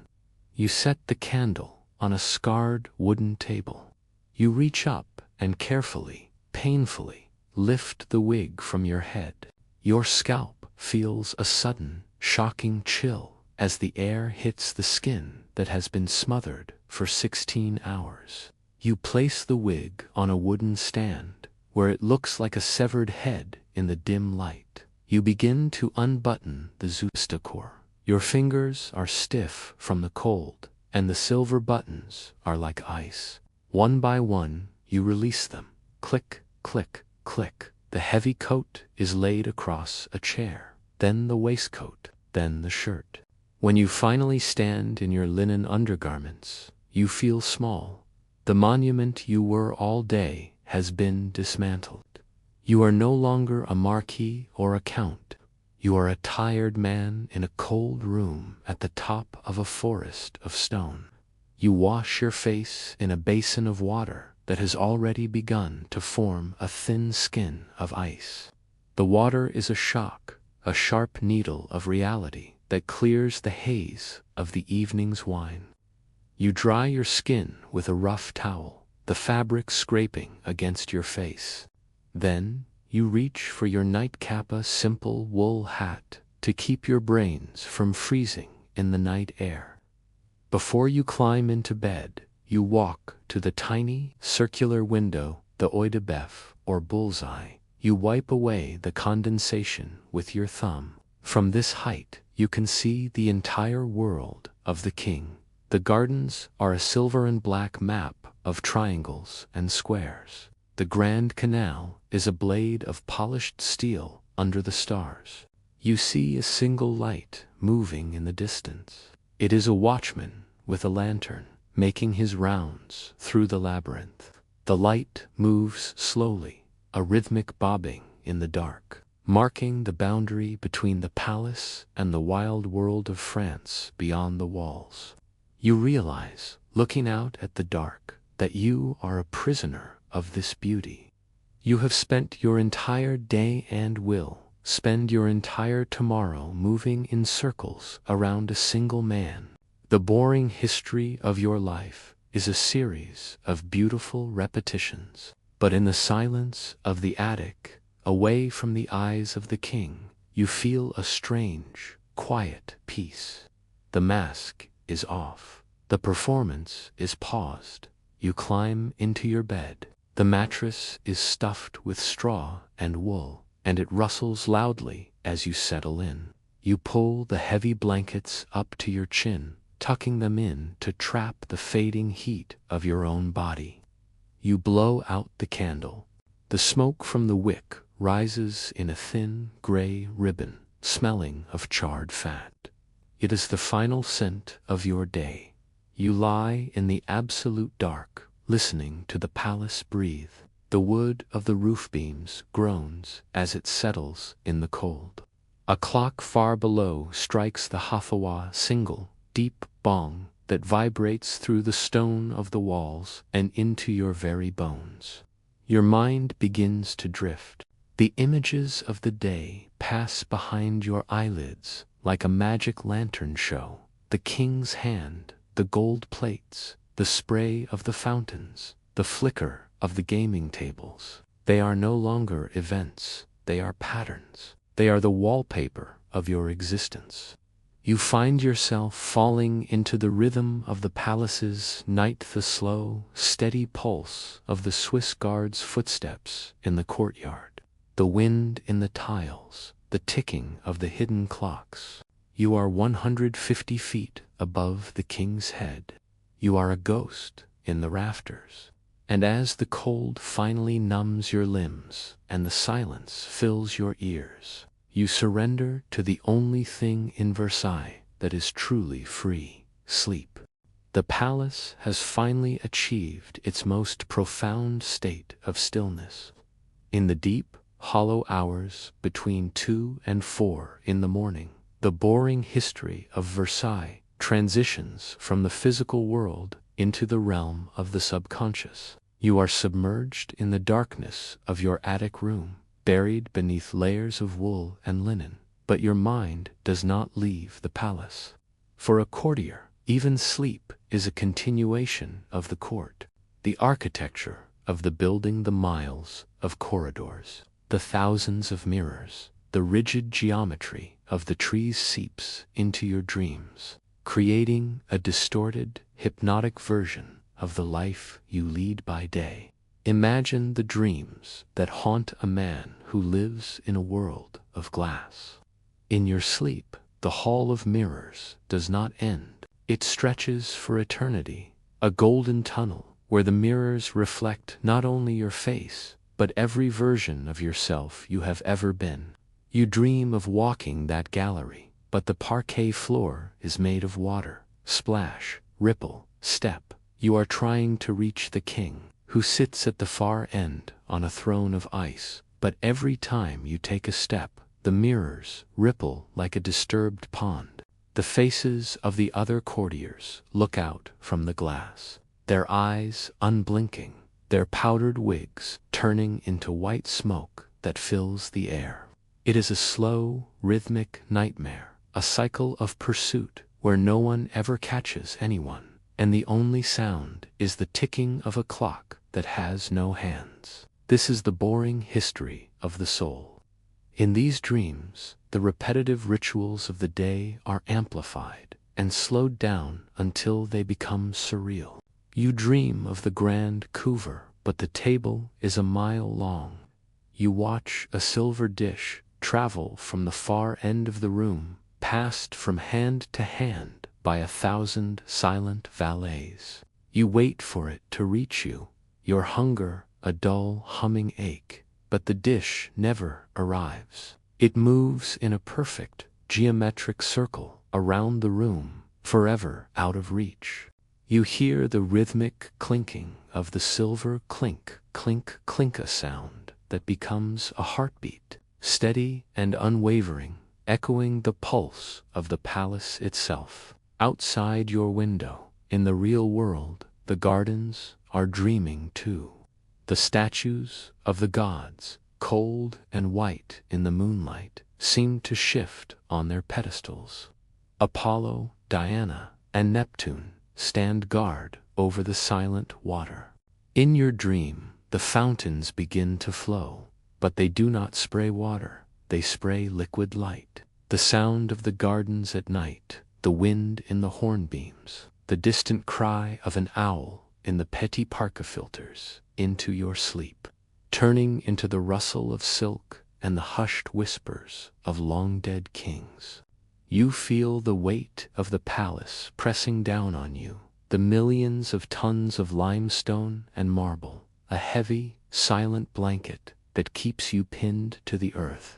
Speaker 1: You set the candle on a scarred wooden table. You reach up and carefully, painfully, lift the wig from your head. Your scalp feels a sudden, shocking chill as the air hits the skin that has been smothered for 16 hours. You place the wig on a wooden stand where it looks like a severed head in the dim light. You begin to unbutton the justaucorps. Your fingers are stiff from the cold, and the silver buttons are like ice. One by one, you release them. Click, click, click. The heavy coat is laid across a chair, then the waistcoat, then the shirt. When you finally stand in your linen undergarments, you feel small. The monument you were all day has been dismantled. You are no longer a marquis or a count. You are a tired man in a cold room at the top of a forest of stone. You wash your face in a basin of water that has already begun to form a thin skin of ice. The water is a shock, a sharp needle of reality that clears the haze of the evening's wine. You dry your skin with a rough towel, the fabric scraping against your face. Then, you reach for your nightcap, simple wool hat, to keep your brains from freezing in the night air. Before you climb into bed, you walk to the tiny, circular window, the œil de bœuf, or bullseye. You wipe away the condensation with your thumb. From this height, you can see the entire world of the king. The gardens are a silver and black map of triangles and squares. The Grand Canal is a blade of polished steel under the stars. You see a single light moving in the distance. It is a watchman with a lantern, making his rounds through the labyrinth. The light moves slowly, a rhythmic bobbing in the dark, marking the boundary between the palace and the wild world of France beyond the walls. You realize, looking out at the dark, that you are a prisoner of this beauty. You have spent your entire day and will spend your entire tomorrow moving in circles around a single man. The boring history of your life is a series of beautiful repetitions. But in the silence of the attic, away from the eyes of the king, you feel a strange, quiet peace. The mask is off. The performance is paused. You climb into your bed. The mattress is stuffed with straw and wool, and it rustles loudly as you settle in. You pull the heavy blankets up to your chin, tucking them in to trap the fading heat of your own body. You blow out the candle. The smoke from the wick rises in a thin, gray ribbon, smelling of charred fat. It is the final scent of your day. You lie in the absolute dark, listening to the palace breathe. The wood of the roof beams groans as it settles in the cold. A clock far below strikes the Hafawa single, deep bong that vibrates through the stone of the walls and into your very bones. Your mind begins to drift. The images of the day pass behind your eyelids like a magic lantern show. The king's hand, the gold plates, the spray of the fountains, the flicker of the gaming tables. They are no longer events, they are patterns. They are the wallpaper of your existence. You find yourself falling into the rhythm of the palace's night, the slow, steady pulse of the Swiss guard's footsteps in the courtyard, the wind in the tiles, the ticking of the hidden clocks. You are 150 feet above the king's head. You are a ghost in the rafters. And as the cold finally numbs your limbs and the silence fills your ears, you surrender to the only thing in Versailles that is truly free: sleep. The palace has finally achieved its most profound state of stillness. In the deep, hollow hours between 2 and 4 in the morning, the boring history of Versailles transitions from the physical world into the realm of the subconscious. You are submerged in the darkness of your attic room, buried beneath layers of wool and linen, but your mind does not leave the palace. For a courtier, even sleep is a continuation of the court. The architecture of the building, the miles of corridors, the thousands of mirrors, the rigid geometry of the trees seeps into your dreams, creating a distorted, hypnotic version of the life you lead by day. Imagine the dreams that haunt a man who lives in a world of glass. In your sleep, the hall of mirrors does not end. It stretches for eternity, a golden tunnel where the mirrors reflect not only your face, but every version of yourself you have ever been. You dream of walking that gallery, but the parquet floor is made of water. Splash, ripple, step. You are trying to reach the king, who sits at the far end on a throne of ice, but every time you take a step, the mirrors ripple like a disturbed pond. The faces of the other courtiers look out from the glass, their eyes unblinking, their powdered wigs turning into white smoke that fills the air. It is a slow, rhythmic nightmare, a cycle of pursuit where no one ever catches anyone, and the only sound is the ticking of a clock that has no hands. This is the boring history of the soul. In these dreams, the repetitive rituals of the day are amplified and slowed down until they become surreal. You dream of the grand couvre, but the table is a mile long. You watch a silver dish travel from the far end of the room, passed from hand to hand by 1,000 silent valets. You wait for it to reach you, your hunger a dull humming ache, but the dish never arrives. It moves in a perfect, geometric circle around the room, forever out of reach. You hear the rhythmic clinking of the silver clink, clink, clinka sound that becomes a heartbeat, steady and unwavering, echoing the pulse of the palace itself. Outside your window, in the real world, the gardens are dreaming too. The statues of the gods, cold and white in the moonlight, seem to shift on their pedestals. Apollo, Diana, and Neptune stand guard over the silent water. In your dream, the fountains begin to flow, but they do not spray water, they spray liquid light. The sound of the gardens at night, the wind in the hornbeams, the distant cry of an owl in the petit parka filters into your sleep, turning into the rustle of silk and the hushed whispers of long-dead kings. You feel the weight of the palace pressing down on you, the millions of tons of limestone and marble, a heavy, silent blanket that keeps you pinned to the earth.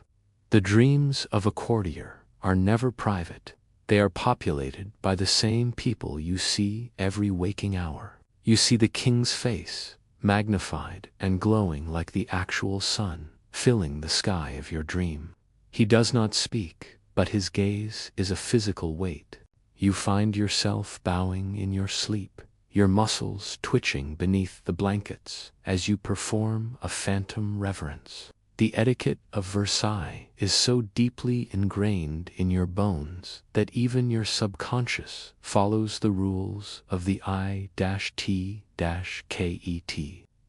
Speaker 1: The dreams of a courtier are never private. They are populated by the same people you see every waking hour. You see the king's face, magnified and glowing like the actual sun, filling the sky of your dream. He does not speak, but his gaze is a physical weight. You find yourself bowing in your sleep, your muscles twitching beneath the blankets as you perform a phantom reverence. The etiquette of Versailles is so deeply ingrained in your bones that even your subconscious follows the rules of the I-T-Ket.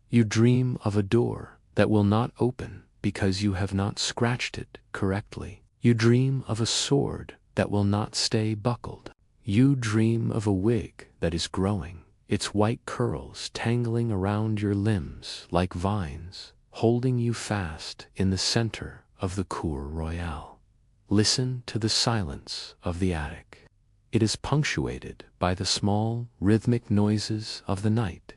Speaker 1: You dream of a door that will not open because you have not scratched it correctly. You dream of a sword that will not stay buckled. You dream of a wig that is growing, its white curls tangling around your limbs like vines, holding you fast in the center of the Cour Royale. listen to the silence of the attic. It is punctuated by the small, rhythmic noises of the night.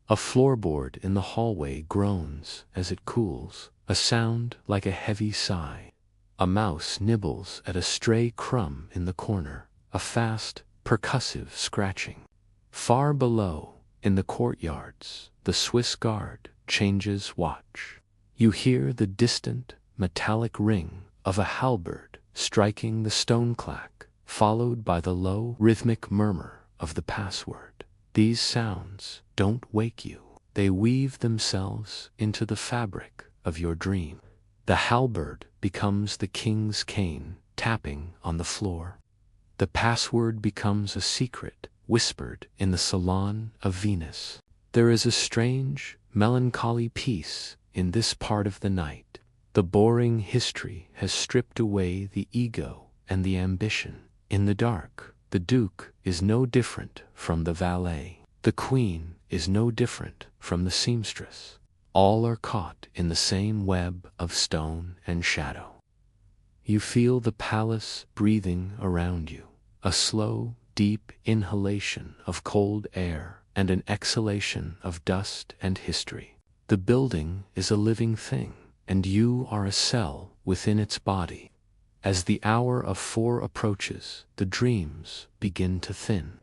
Speaker 1: A floorboard in the hallway groans as it cools, a sound like a heavy sigh. A mouse nibbles at a stray crumb in the corner, a fast, percussive scratching. Far below, in the courtyards, the Swiss guard changes watch. You hear the distant, metallic ring of a halberd striking the stone clack, followed by the low, rhythmic murmur of the password. These sounds don't wake you. They weave themselves into the fabric of your dream. The halberd becomes the king's cane tapping on the floor. The password becomes a secret whispered in the salon of Venus. There is a strange, melancholy peace in this part of the night. The boring history has stripped away the ego and the ambition. In the dark, the duke is no different from the valet. The queen is no different from the seamstress. All are caught in the same web of stone and shadow. You feel the palace breathing around you, a slow, deep inhalation of cold air and an exhalation of dust and history. The building is a living thing, and you are a cell within its body. As the hour of 4 approaches, the dreams begin to thin.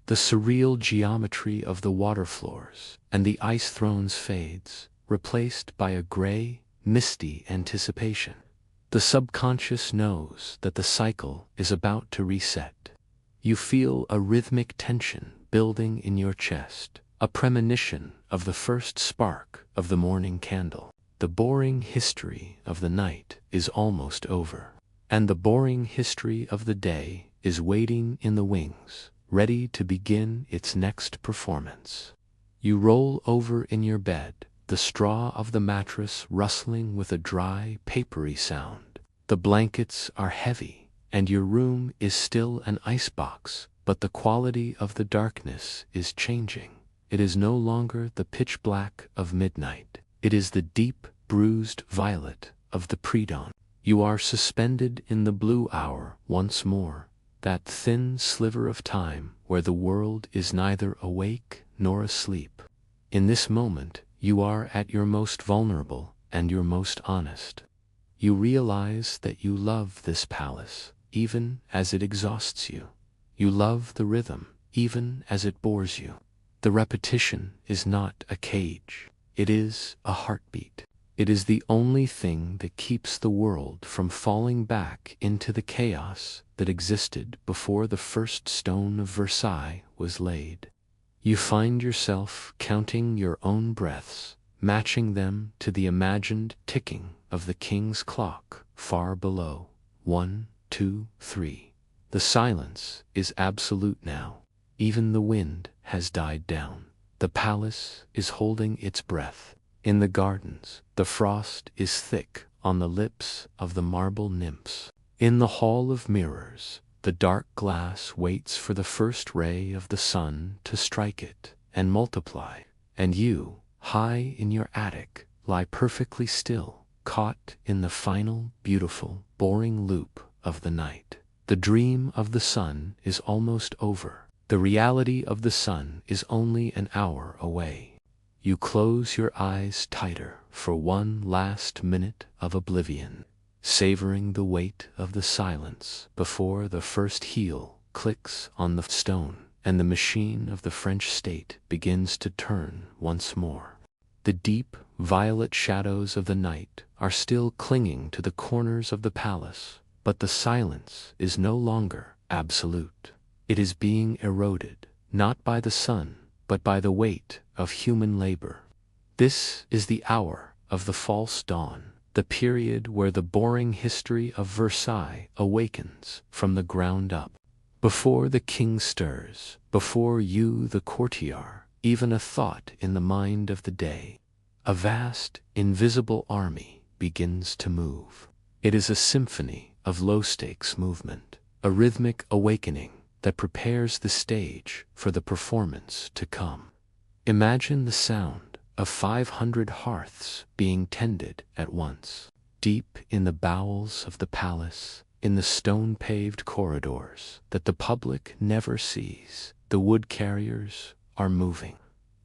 Speaker 1: The surreal geometry of the water floors and the ice thrones fades, replaced by a gray, misty anticipation. The subconscious knows that the cycle is about to reset. You feel a rhythmic tension building in your chest, a premonition of the first spark of the morning candle. The boring history of the night is almost over, and the boring history of the day is waiting in the wings, ready to begin its next performance. You roll over in your bed, the straw of the mattress rustling with a dry, papery sound. The blankets are heavy, and your room is still an icebox, but the quality of the darkness is changing. It is no longer the pitch black of midnight. It is the deep, bruised violet of the pre-dawn. You are suspended in the blue hour once more, that thin sliver of time where the world is neither awake nor asleep. In this moment, you are at your most vulnerable and your most honest. You realize that you love this palace, even as it exhausts you. You love the rhythm, even as it bores you. The repetition is not a cage. It is a heartbeat. It is the only thing that keeps the world from falling back into the chaos that existed before the first stone of Versailles was laid. You find yourself counting your own breaths, matching them to the imagined ticking of the king's clock far below. 1, 2, 3. The silence is absolute now. Even the wind has died down. The palace is holding its breath. In the gardens, the frost is thick on the lips of the marble nymphs. In the hall of mirrors, the dark glass waits for the first ray of the sun to strike it and multiply. And you, high in your attic, lie perfectly still, caught in the final, beautiful, boring loop of the night. The dream of the sun is almost over. The reality of the sun is only an hour away. You close your eyes tighter for one last minute of oblivion, savoring the weight of the silence before the first heel clicks on the stone and the machine of the French state begins to turn once more. The deep, violet shadows of the night are still clinging to the corners of the palace, but the silence is no longer absolute. It is being eroded, not by the sun, but by the weight of human labor. This is the hour of the false dawn, the period where the boring history of Versailles awakens from the ground up. Before the king stirs, before you, the courtier, even a thought in the mind of the day, a vast, invisible army begins to move. It is a symphony of low-stakes movement, a rhythmic awakening that prepares the stage for the performance to come. Imagine the sound of 500 hearths being tended at once. Deep in the bowels of the palace, in the stone-paved corridors that the public never sees. The wood carriers are moving.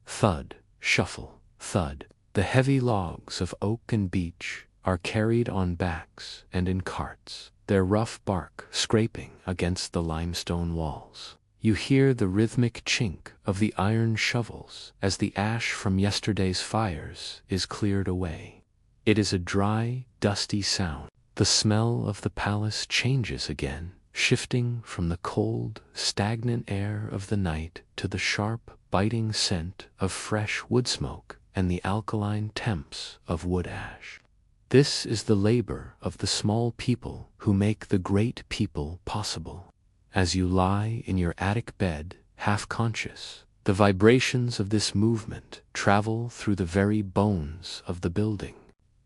Speaker 1: Thud, shuffle, thud. The heavy logs of oak and beech are carried on backs and in carts, their rough bark scraping against the limestone walls. You hear the rhythmic chink of the iron shovels as the ash from yesterday's fires is cleared away. It is a dry, dusty sound. The smell of the palace changes again, shifting from the cold, stagnant air of the night to the sharp, biting scent of fresh wood smoke and the alkaline temps of wood ash. This is the labor of the small people who make the great people possible. As you lie in your attic bed, half-conscious, the vibrations of this movement travel through the very bones of the building.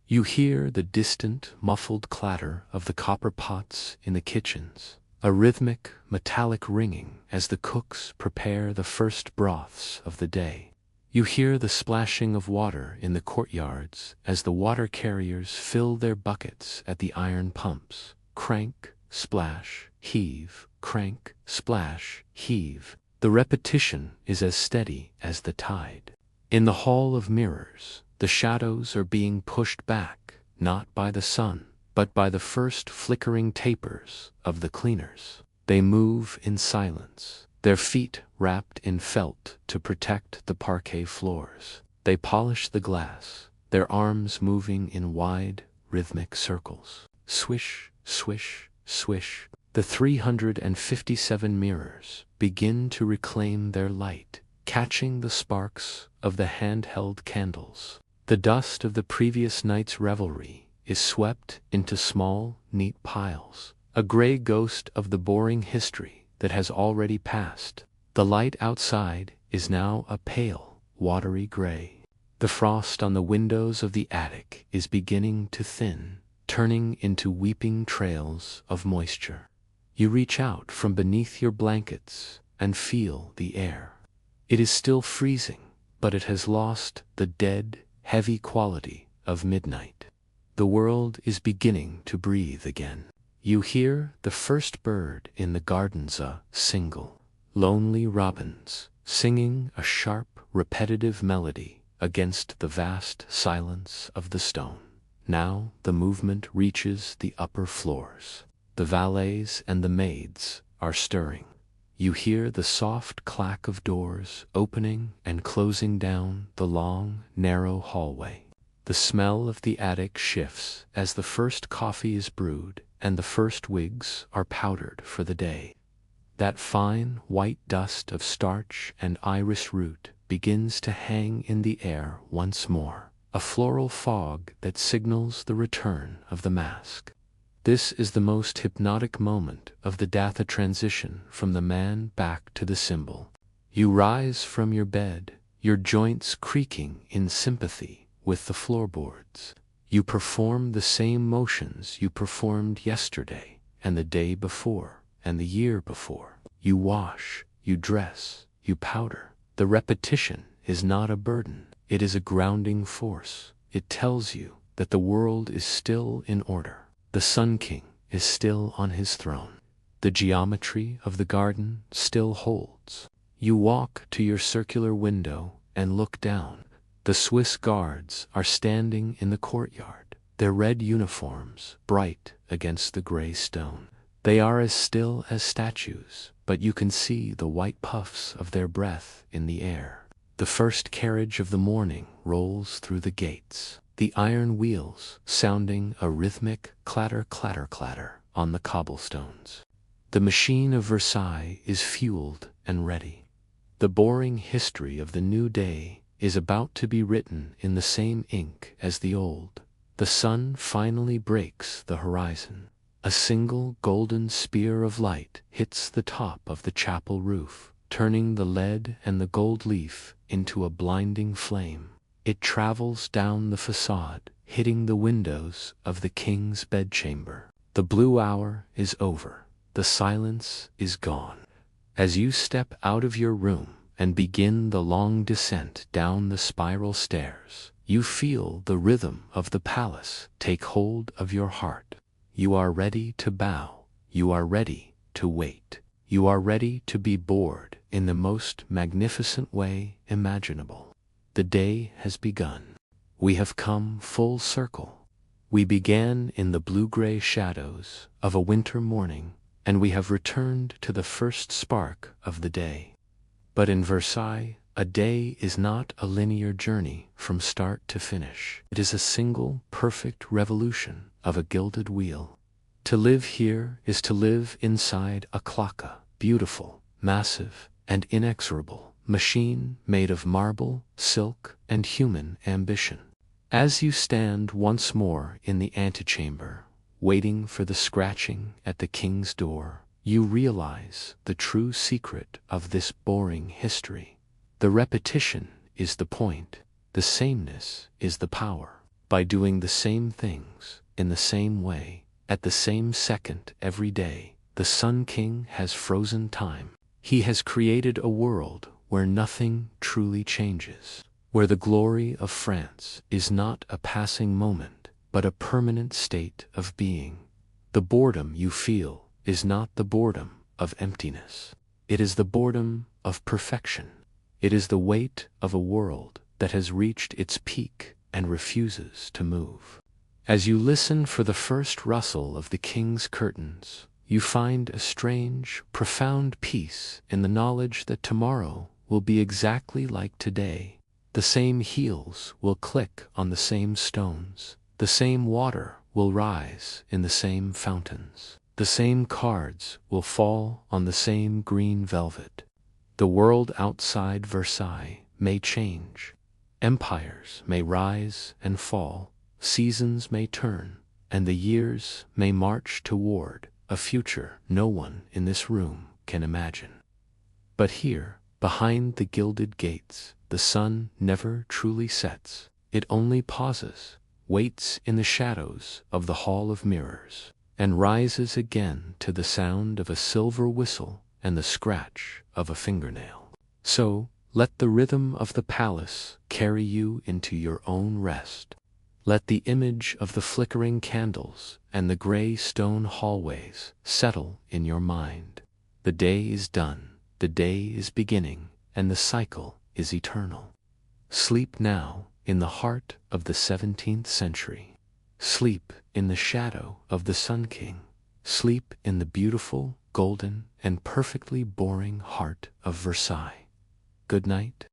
Speaker 1: You hear the distant, muffled clatter of the copper pots in the kitchens, a rhythmic, metallic ringing as the cooks prepare the first broths of the day. You hear the splashing of water in the courtyards as the water carriers fill their buckets at the iron pumps. Crank, splash, heave, crank, splash, heave. The repetition is as steady as the tide. In the hall of mirrors, the shadows are being pushed back, not by the sun, but by the first flickering tapers of the cleaners. They move in silence, their feet wrapped in felt to protect the parquet floors. They polish the glass, their arms moving in wide, rhythmic circles. Swish, swish, swish. The 357 mirrors begin to reclaim their light, catching the sparks of the handheld candles. The dust of the previous night's revelry is swept into small, neat piles, a gray ghost of the boring history that has already passed. The light outside is now a pale, watery gray. The frost on the windows of the attic is beginning to thin, turning into weeping trails of moisture. You reach out from beneath your blankets and feel the air. It is still freezing, but it has lost the dead, heavy quality of midnight. The world is beginning to breathe again. You hear the first bird in the gardens single. Lonely robins, singing a sharp, repetitive melody against the vast silence of the stone. Now the movement reaches the upper floors. The valets and the maids are stirring. You hear the soft clack of doors opening and closing down the long, narrow hallway. The smell of the attic shifts as the first coffee is brewed and the first wigs are powdered for the day. That fine, white dust of starch and iris root begins to hang in the air once more, a floral fog that signals the return of the mask. This is the most hypnotic moment of the Datha transition from the man back to the symbol. You rise from your bed, your joints creaking in sympathy with the floorboards. You perform the same motions you performed yesterday and the day before and the year before. You wash, you dress, you powder. The repetition is not a burden, it is a grounding force. It tells you that the world is still in order. The Sun King is still on his throne. The geometry of the garden still holds. You walk to your circular window and look down. The Swiss guards are standing in the courtyard, their red uniforms bright against the gray stone. They are as still as statues, but you can see the white puffs of their breath in the air. The first carriage of the morning rolls through the gates, the iron wheels sounding a rhythmic clatter, clatter, clatter on the cobblestones. The machine of Versailles is fueled and ready. The boring history of the new day is about to be written in the same ink as the old. The sun finally breaks the horizon. A single golden spear of light hits the top of the chapel roof, turning the lead and the gold leaf into a blinding flame. It travels down the facade, hitting the windows of the king's bedchamber. The blue hour is over. The silence is gone. As you step out of your room and begin the long descent down the spiral stairs, you feel the rhythm of the palace take hold of your heart. You are ready to bow You are ready to wait. You are ready to be bored in the most magnificent way imaginable. The day has begun. We have come full circle. We began in the blue-gray shadows of a winter morning, and we have returned to the first spark of the day. But in Versailles, a day is not a linear journey from start to finish. It is a single, perfect revolution of a gilded wheel. To live here is to live inside a clock, beautiful, massive, and inexorable machine made of marble, silk, and human ambition. As you stand once more in the antechamber, waiting for the scratching at the king's door, you realize the true secret of this boring history. The repetition is the point. The sameness is the power. By doing the same things, in the same way, at the same second every day, the Sun King has frozen time. He has created a world where nothing truly changes, where the glory of France is not a passing moment, but a permanent state of being. The boredom you feel is not the boredom of emptiness. It is the boredom of perfection. It is the weight of a world that has reached its peak and refuses to move. As you listen for the first rustle of the king's curtains, you find a strange, profound peace in the knowledge that tomorrow will be exactly like today. The same heels will click on the same stones. The same water will rise in the same fountains. The same cards will fall on the same green velvet. The world outside Versailles may change. Empires may rise and fall. Seasons may turn, and the years may march toward a future no one in this room can imagine. But here, behind the gilded gates, the sun never truly sets. It only pauses, waits in the shadows of the Hall of Mirrors, and rises again to the sound of a silver whistle and the scratch of a fingernail. So, let the rhythm of the palace carry you into your own rest. Let the image of the flickering candles and the gray stone hallways settle in your mind. The day is done, the day is beginning, and the cycle is eternal. Sleep now in the heart of the 17th century. Sleep in the shadow of the Sun King. Sleep in the beautiful, golden, and perfectly boring heart of Versailles. Good night.